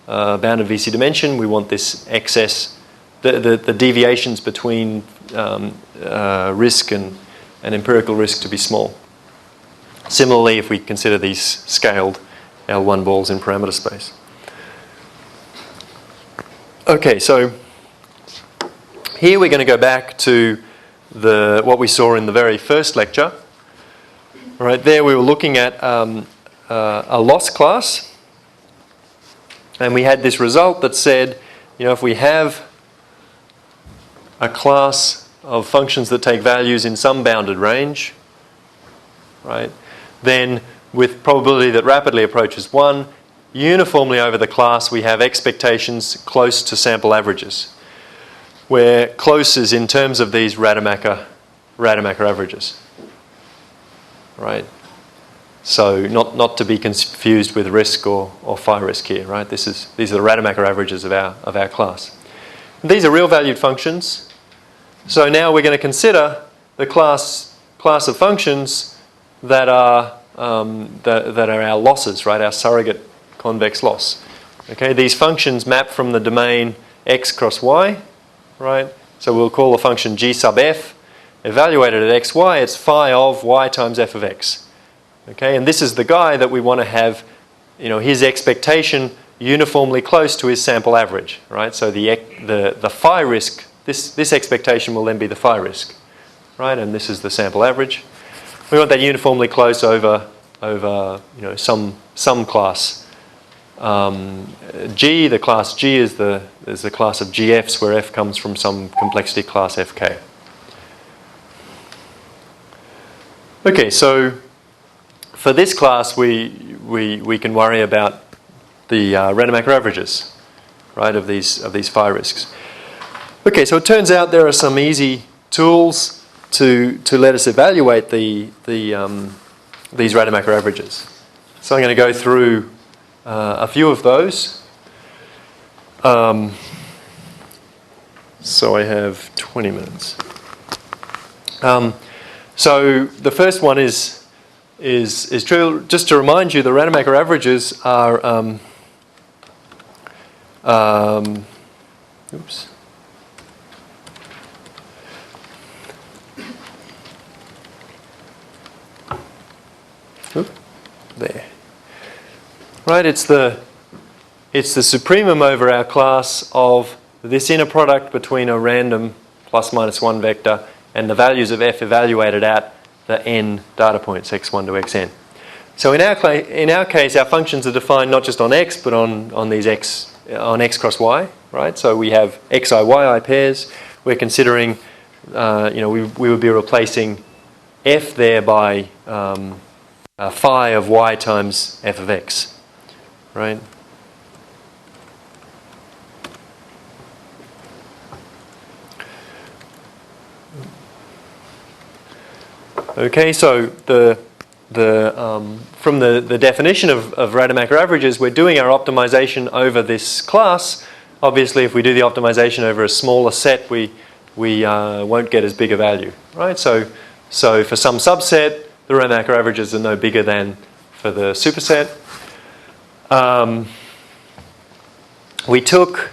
A: bounded VC dimension. We want this excess, the deviations between risk and empirical risk to be small. Similarly, if we consider these scaled L1 balls in parameter space. Okay, so here we're going to go back to what we saw in the very first lecture. Right there, we were looking at a loss class, and we had this result that said, if we have a class of functions that take values in some bounded range, right, then with probability that rapidly approaches 1, uniformly over the class we have expectations close to sample averages, where close is in terms of these Rademacher averages, right? So not to be confused with risk or phi risk here, right? These are the Rademacher averages of our class. These are real valued functions. So now we're going to consider the class of functions that are our losses, right? Our surrogate convex loss. Okay, these functions map from the domain x cross y, right? So we'll call the function g sub f. Evaluated at x, y, it's phi of y times f of x. Okay, and this is the guy that we want to have, his expectation uniformly close to his sample average, right? So the phi risk, this expectation will then be the phi risk, right? And this is the sample average. We want that uniformly close over some class. G, the class G is the class of GFs where F comes from some complexity class Fk. Okay, so for this class we can worry about the Rademacher averages, right, of these phi risks. Okay, so it turns out there are some easy tools to let us evaluate these Rademacher averages. So I'm going to go through a few of those. So I have 20 minutes. So the first one is true. Just to remind you, the Rademacher averages are oops. There. Right, it's the supremum over our class of this inner product between a random plus minus 1 vector and the values of f evaluated at the n data points x1 to xn. So in our case, our functions are defined not just on x, but on these x cross y, right? So we have xi yi pairs. We're considering, we would be replacing f there by phi of y times f of x, right? Okay, so from the definition of Rademacher averages, we're doing our optimization over this class. Obviously, if we do the optimization over a smaller set, we won't get as big a value, right? So for some subset, the Rademacher averages are no bigger than for the superset. We took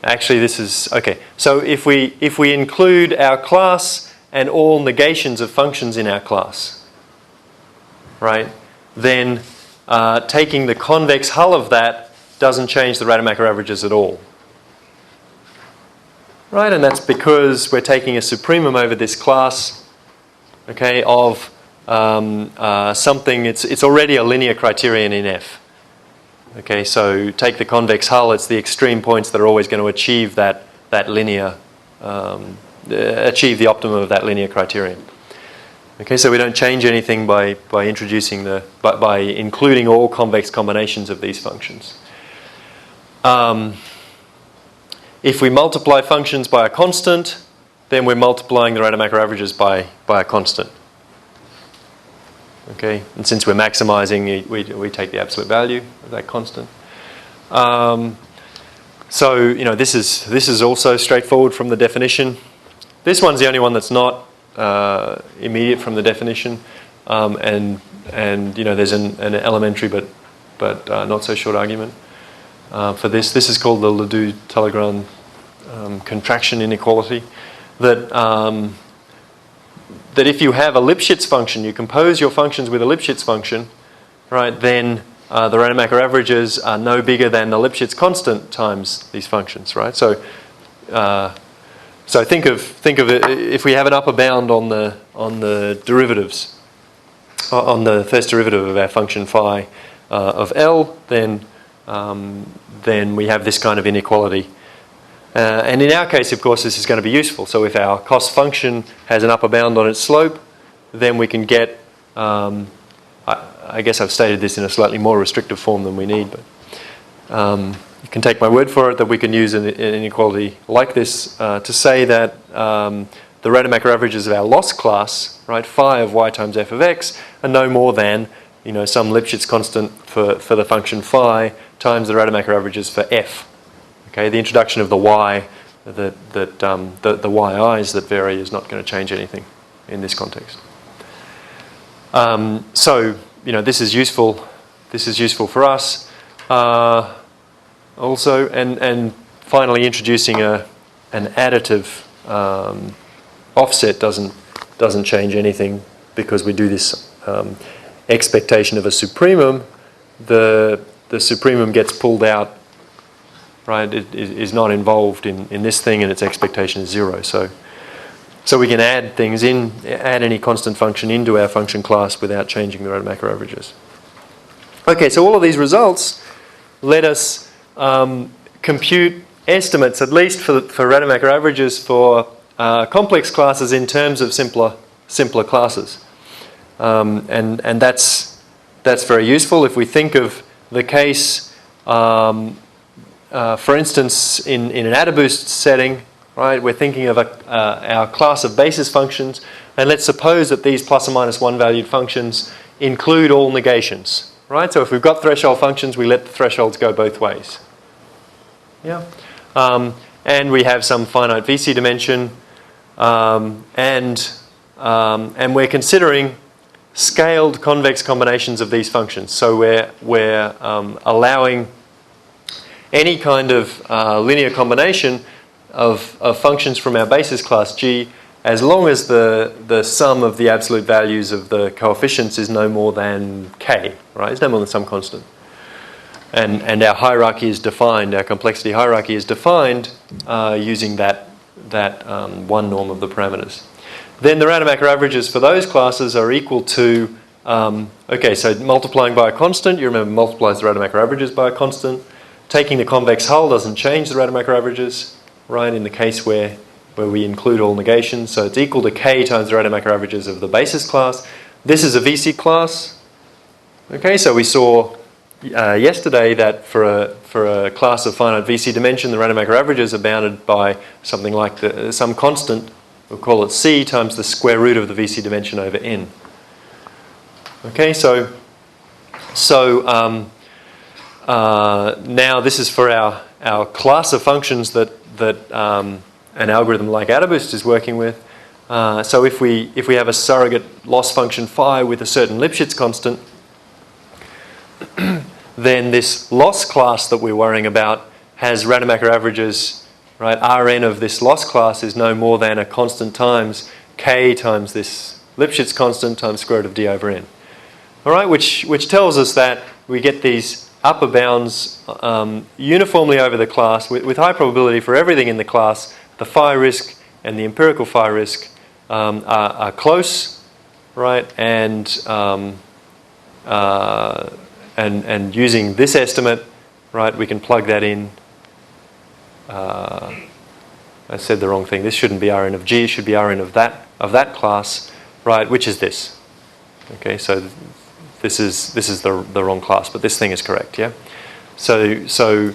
A: actually this is okay. So if we include our class and all negations of functions in our class, right, then taking the convex hull of that doesn't change the Rademacher averages at all. Right, and that's because we're taking a supremum over this class, okay, of something, it's already a linear criterion in F. Okay, so take the convex hull, it's the extreme points that are always going to achieve that linear, achieve the optimum of that linear criterion. Okay, so we don't change anything by introducing by including all convex combinations of these functions. If we multiply functions by a constant, then we're multiplying the Rademacher averages by a constant. Okay, and since we're maximizing, we take the absolute value of that constant. So this is also straightforward from the definition. This one's the only one that's not immediate from the definition, and there's an elementary but not so short argument for this. This is called the Ledoux-Talleyrand contraction inequality. That if you have a Lipschitz function, you compose your functions with a Lipschitz function, right? Then the Rademacher averages are no bigger than the Lipschitz constant times these functions, right? So think of it, if we have an upper bound on the derivatives, on the first derivative of our function phi of L, then we have this kind of inequality. And in our case, of course, this is going to be useful. So if our cost function has an upper bound on its slope, then we can get, I guess I've stated this in a slightly more restrictive form than we need, but you can take my word for it that we can use an inequality like this to say that the Rademacher averages of our loss class, right, phi of y times f of x, are no more than some Lipschitz constant for the function phi times the Rademacher averages for f. Okay, the introduction of the y, the yi's that vary is not going to change anything in this context. So this is useful. This is useful for us also, and finally introducing an additive offset doesn't change anything because we do this expectation of a supremum, the supremum gets pulled out, right? It is not involved in this thing, and its expectation is 0. So we can add things in, add any constant function into our function class without changing the Rademacher averages. Okay, so all of these results let us compute estimates, at least for Rademacher averages for complex classes in terms of simpler classes. And that's very useful. If we think of the case, for instance, in an AdaBoost setting, right, we're thinking of our class of basis functions, and let's suppose that these plus or minus 1 valued functions include all negations, right? So if we've got threshold functions, we let the thresholds go both ways. Yeah. And we have some finite VC dimension, and we're considering scaled convex combinations of these functions. So we're allowing any kind of linear combination of functions from our basis class G, as long as the sum of the absolute values of the coefficients is no more than k, right? It's no more than some constant. And our hierarchy is defined, our complexity hierarchy is defined using that one norm of the parameters. Then the Rademacher averages for those classes are equal to, okay, so multiplying by a constant, you remember multiplies the Rademacher averages by a constant. Taking the convex hull doesn't change the Rademacher averages, right, in the case where we include all negations. So it's equal to k times the Rademacher averages of the basis class. This is a VC class. Okay, so we saw yesterday that for a class of finite VC dimension, the Rademacher averages are bounded by something like some constant, we'll call it c, times the square root of the VC dimension over n. Okay, so now this is for our class of functions that an algorithm like AdaBoost is working with. So if we have a surrogate loss function phi with a certain Lipschitz constant, then this loss class that we're worrying about has Rademacher averages, right? Rn of this loss class is no more than a constant times k times this Lipschitz constant times square root of d over n. All right, which tells us that we get these upper bounds uniformly over the class with high probability for everything in the class. The phi risk and the empirical phi risk are close, right? And using this estimate, right, we can plug that in. I said the wrong thing. This shouldn't be Rn of G. It should be Rn of that class, right? Which is this. Okay, so this is the wrong class, but this thing is correct. Yeah. So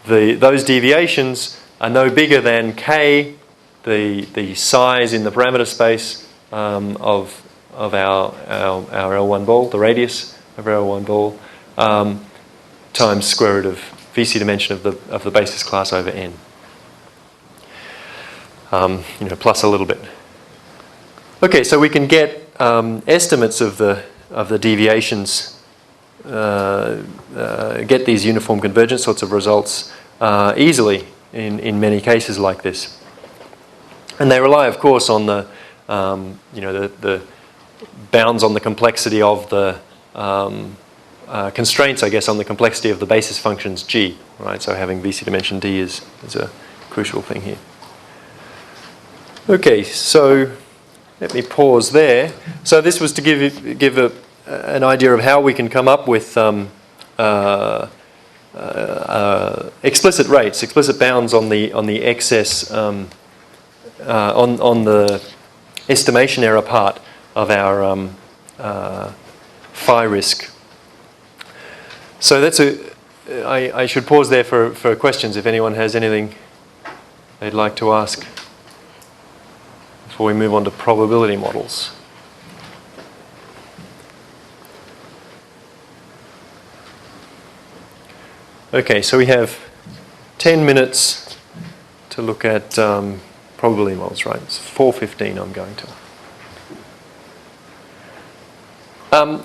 A: those deviations are no bigger than k, the size in the parameter space of our L1 ball, the radius of our L1 ball, times square root of VC dimension of the basis class over n. Plus a little bit. Okay, so we can get estimates of the deviations, get these uniform convergence sorts of results easily in many cases like this. And they rely, of course, on the bounds on the complexity of the constraints, I guess, on the complexity of the basis functions G, right? So having VC dimension D is a crucial thing here. Okay, so let me pause there. So this was to give an idea of how we can come up with explicit rates, explicit bounds on the excess on the estimation error part of our phi risk. So that's I should pause there for questions if anyone has anything they'd like to ask before we move on to probability models. Okay, so we have 10 minutes to look at probability models, right? It's 4:15 I'm going to.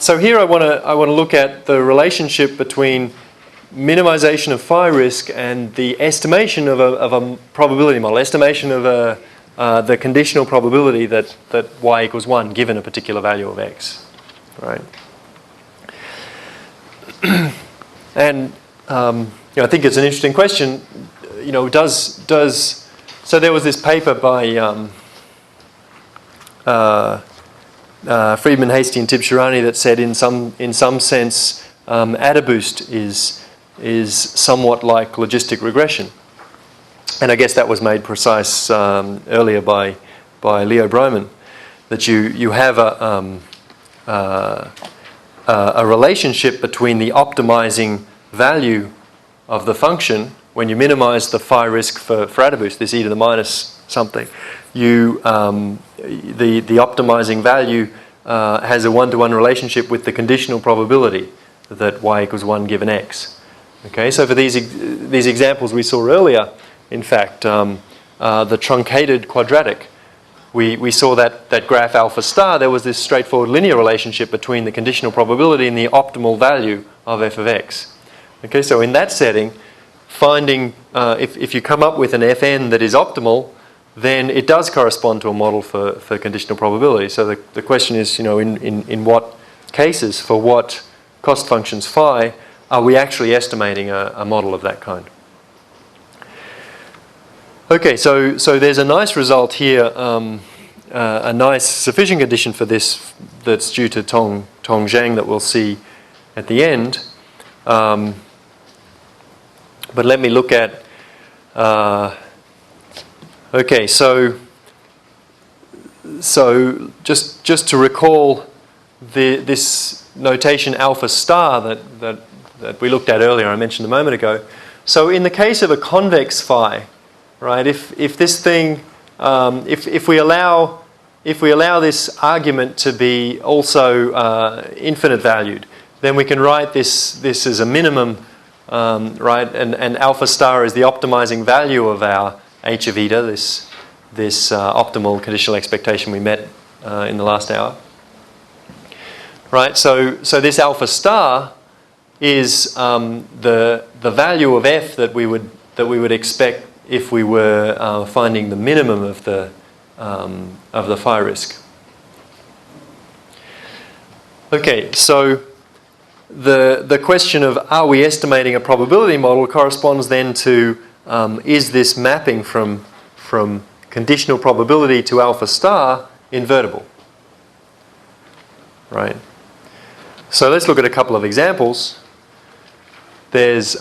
A: So here I want to look at the relationship between minimization of phi risk and the estimation of a probability model, estimation of the conditional probability that y equals 1 given a particular value of x, right? And I think it's an interesting question. So there was this paper by Friedman, Hastie, and Tibshirani that said in some sense AdaBoost is somewhat like logistic regression. And I guess that was made precise earlier by Leo Broman, that you have a relationship between the optimizing value of the function when you minimize the phi risk for AdaBoost, this e to the minus something. The optimizing value has a one-to-one relationship with the conditional probability that y equals 1 given x. Okay, so for these examples we saw earlier, in fact, the truncated quadratic, we saw that graph alpha star, there was this straightforward linear relationship between the conditional probability and the optimal value of f of x. Okay, so in that setting, finding, if you come up with an fn that is optimal, then it does correspond to a model for conditional probability. So the question is, in what cases, for what cost functions phi, are we actually estimating a model of that kind? Okay, so there's a nice result here, a nice sufficient condition for this that's due to Tong Zhang that we'll see at the end. But let me look at. Okay, so just to recall this notation alpha star that we looked at earlier, I mentioned a moment ago. So in the case of a convex phi, right? If this thing, if we allow this argument to be also infinite valued, then we can write this as a minimum, right? And alpha star is the optimizing value of our h of eta, this optimal conditional expectation we met in the last hour, right? So this alpha star is the value of f that we would expect if we were finding the minimum of the phi risk. Okay, so the question of are we estimating a probability model corresponds then to is this mapping from conditional probability to alpha star invertible? Right. So let's look at a couple of examples. There's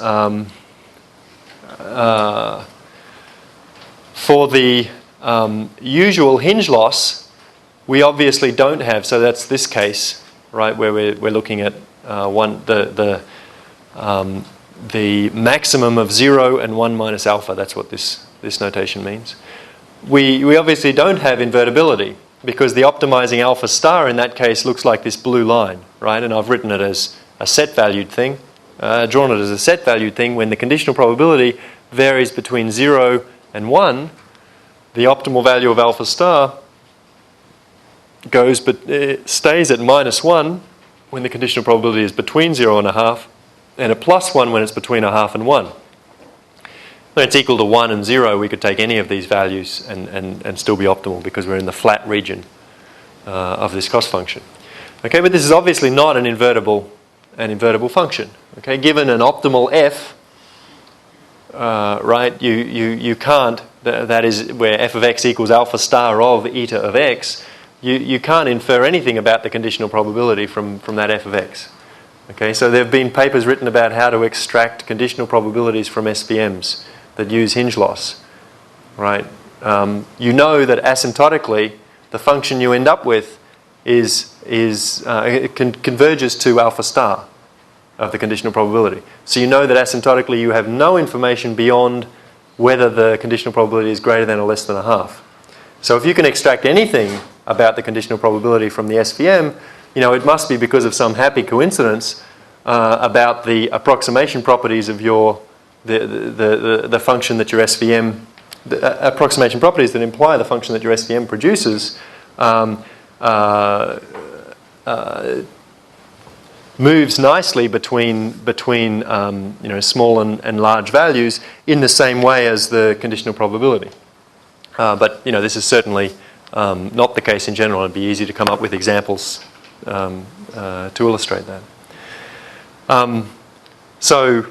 A: for the usual hinge loss, we obviously don't have. So that's this case, right, where we're looking at the maximum of 0 and 1 minus alpha. That's what this notation means. We obviously don't have invertibility because the optimizing alpha star in that case looks like this blue line, right? And I've written it as a set valued thing, drawn it as a set valued thing. When the conditional probability varies between 0 and 1, the optimal value of alpha star stays at minus 1 when the conditional probability is between 0 and a half, and a plus 1 when it's between a half and 1. When it's equal to 1 and 0, we could take any of these values and still be optimal because we're in the flat region of this cost function. Okay, but this is obviously not an invertible function. Okay, given an optimal f, right, you can't, that is where f of x equals alpha star of eta of x, you can't infer anything about the conditional probability from that f of x. Okay, so there have been papers written about how to extract conditional probabilities from SVMs that use hinge loss, right? You know that asymptotically the function you end up with converges to alpha star of the conditional probability. So you know that asymptotically you have no information beyond whether the conditional probability is greater than or less than a half. So if you can extract anything about the conditional probability from the SVM, it must be because of some happy coincidence about the approximation properties of the function that your SVM, the approximation properties that imply the function that your SVM produces moves nicely between small and large values in the same way as the conditional probability. But this is certainly not the case in general. It'd be easy to come up with examples to illustrate that. So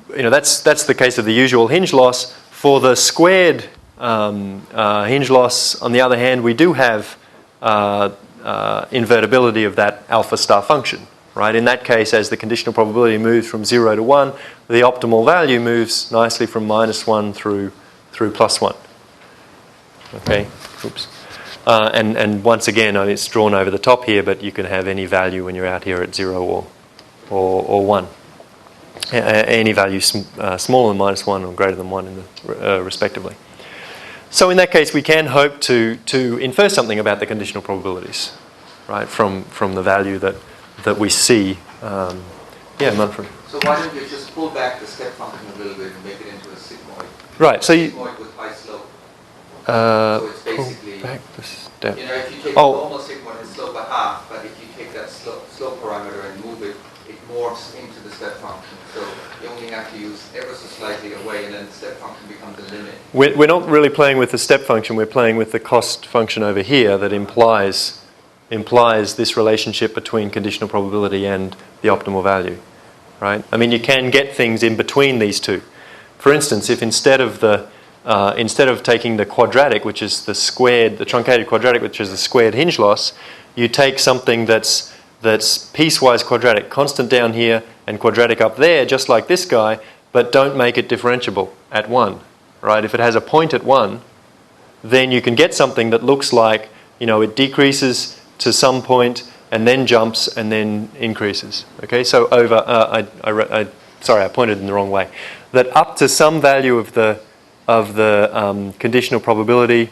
A: that's the case of the usual hinge loss. For the squared hinge loss, on the other hand, we do have invertibility of that alpha star function. Right? In that case, as the conditional probability moves from 0 to 1, the optimal value moves nicely from -1 through +1. Okay. Oops. And once again, it's drawn over the top here, but you can have any value when you're out here at 0 or 1. Any value smaller than -1 or greater than 1 respectively. So in that case, we can hope to infer something about the conditional probabilities, right, from the value that we see. Manfred.
B: So why don't you just pull back the step function a little bit and make it into a sigmoid?
A: Right. So
B: sigmoid with high slope. So it's basically,
A: back the step.
B: if you take the normal sigmoid and slope by half, but if you take that slope parameter and move it, it morphs into the step function. So you only have to use ever so slightly away, and then the step function becomes the limit.
A: We're not really playing with the step function. We're playing with the cost function over here that implies this relationship between conditional probability and the optimal value, right? I mean, you can get things in between these two. For instance, if instead of taking the quadratic, which is the truncated quadratic, which is the squared hinge loss, you take something that's piecewise quadratic, constant down here and quadratic up there, just like this guy, but don't make it differentiable at 1, right? If it has a point at 1, then you can get something that looks like, it decreases to some point and then jumps and then increases. Okay, so I pointed in the wrong way. That up to some value of the conditional probability.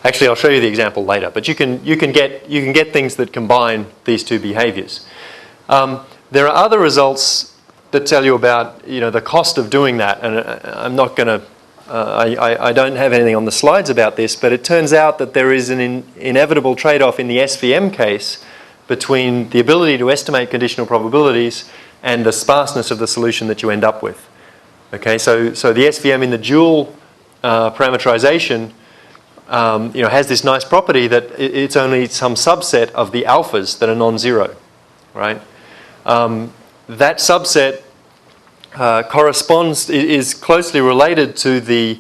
A: Actually, I'll show you the example later. But you can get things that combine these two behaviours. There are other results that tell you about the cost of doing that, and I'm not going to. I don't have anything on the slides about this, but it turns out that there is an inevitable trade-off in the SVM case between the ability to estimate conditional probabilities and the sparseness of the solution that you end up with. Okay, so the SVM in the dual parameterization, has this nice property that it's only some subset of the alphas that are non-zero, right? That subset is closely related to the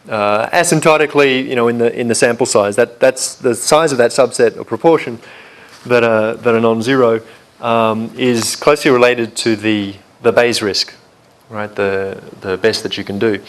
A: asymptotically, in the sample size. That's the size of that subset or proportion that are non-zero is closely related to the Bayes risk, right? The best that you can do.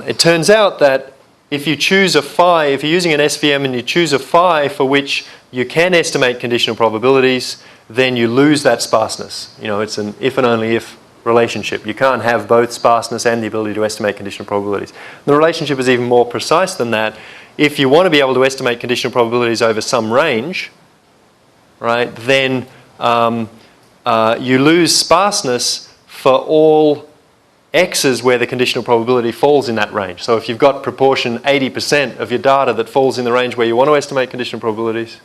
A: It turns out that if you choose a phi, if you're using an SVM and you choose a phi for which you can estimate conditional probabilities, then you lose that sparseness. It's an if and only if relationship. You can't have both sparseness and the ability to estimate conditional probabilities. The relationship is even more precise than that. If you want to be able to estimate conditional probabilities over some range, right, then you lose sparseness for all x's where the conditional probability falls in that range. So if you've got proportion 80% of your data that falls in the range where you want to estimate conditional probabilities,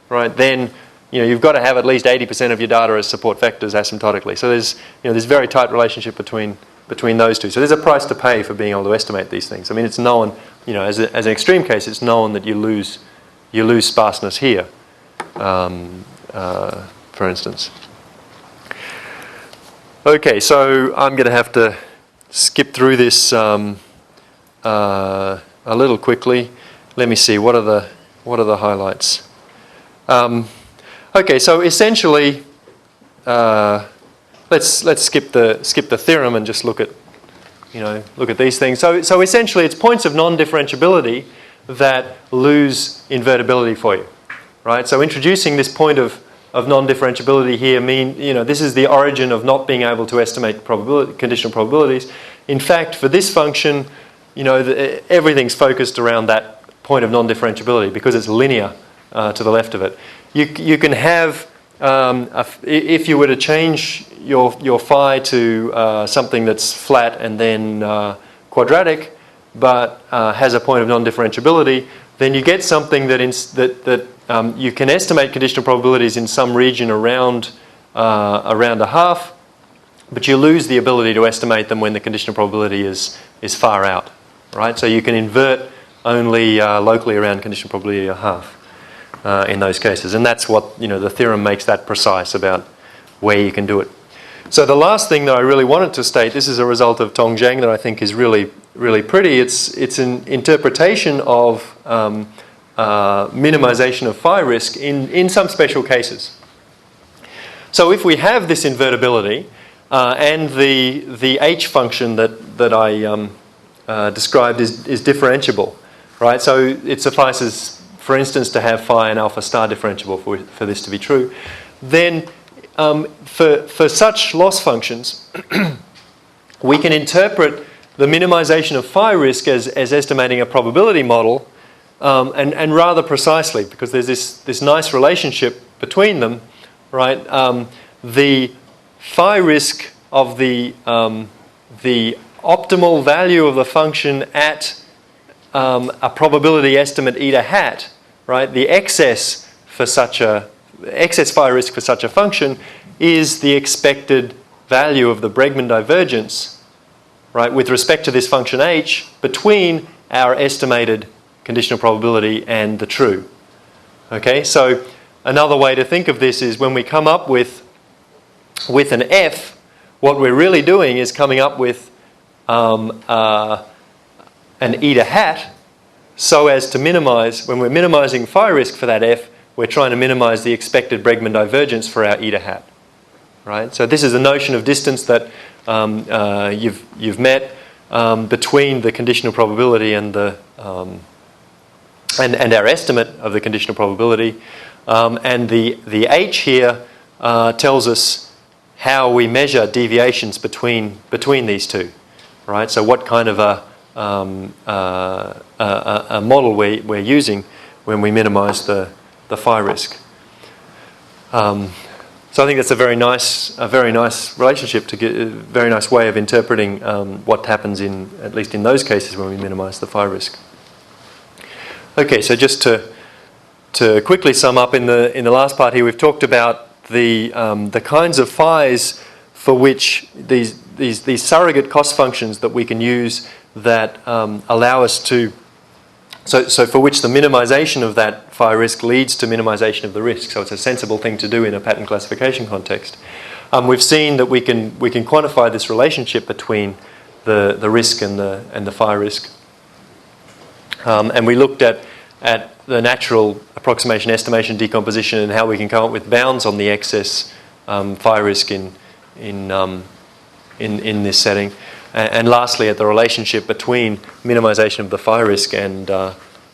A: right, then you've got to have at least 80% of your data as support vectors asymptotically. So there's this very tight relationship between those two. So there's a price to pay for being able to estimate these things. I mean, it's known, as an extreme case, it's known that you lose sparseness here, for instance. Okay, so I'm going to have to skip through this a little quickly. Let me see, what are the highlights? Okay, so essentially, let's skip the theorem and just look at these things. So essentially, it's points of non-differentiability that lose invertibility for you, right? So introducing this point of non-differentiability here this is the origin of not being able to estimate conditional probabilities. In fact, for this function, everything's focused around that point of non-differentiability because it's linear to the left of it. You can have, if you were to change your phi to something that's flat and then quadratic, but has a point of non-differentiability, then you get something that you can estimate conditional probabilities in some region around a half, but you lose the ability to estimate them when the conditional probability is far out, right? So you can invert only locally around conditional probability of half in those cases, and that's what the theorem makes that precise about where you can do it. So the last thing that I really wanted to state, this is a result of Tong Zhang that I think is really, really pretty. It's an interpretation of minimization of phi risk in some special cases. So if we have this invertibility and the h function that I described is differentiable, right? So it suffices, for instance, to have phi and alpha star differentiable for this to be true. Then for such loss functions, we can interpret the minimization of phi risk as estimating a probability model, and rather precisely, because there's this nice relationship between them, right? The phi risk of the optimal value of the function at a probability estimate eta hat, right? The excess phi risk for such a function is the expected value of the Bregman divergence, right, with respect to this function h between our estimated conditional probability and the true. Okay, so another way to think of this is when we come up with an f, what we're really doing is coming up with an eta hat so as to minimize, when we're minimizing phi risk for that f, we're trying to minimize the expected Bregman divergence for our eta hat. Right? So this is a notion of distance that you've met between the conditional probability and the and our estimate of the conditional probability, and the h here tells us how we measure deviations between these two, right? So what kind of a model we're using when we minimize the phi risk. So I think that's a very nice relationship to get, a very nice way of interpreting what happens at least in those cases when we minimize the phi risk. Okay, so just to quickly sum up in the last part here, we've talked about the kinds of phis for which these surrogate cost functions that we can use that allow us to. So for which the minimization of that phi risk leads to minimization of the risk. So it's a sensible thing to do in a pattern classification context. We've seen that we can quantify this relationship between the risk and the phi risk. And we looked at the natural approximation, estimation, decomposition, and how we can come up with bounds on the excess phi risk in this setting. And lastly, at the relationship between minimization of the phi risk and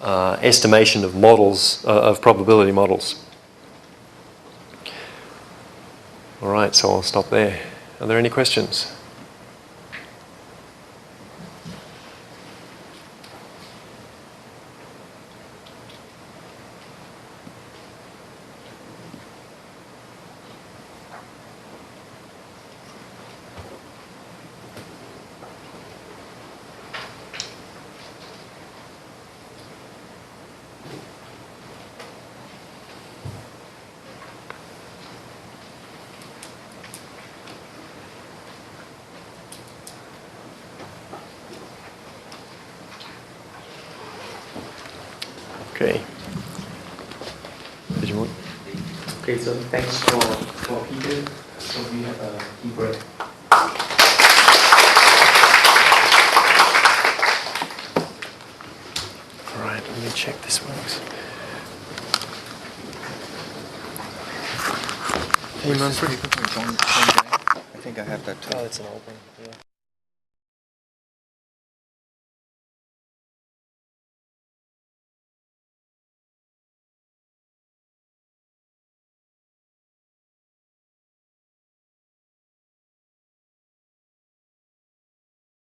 A: estimation of models, of probability models. All right, so I'll stop there. Are there any questions? Okay. Did you want?
C: Okay, so thanks for Peter. So we have a tea break.
A: All right, let me check this works. Hey, man.
B: I think I have that too.
A: Oh, it's an old one. Yeah.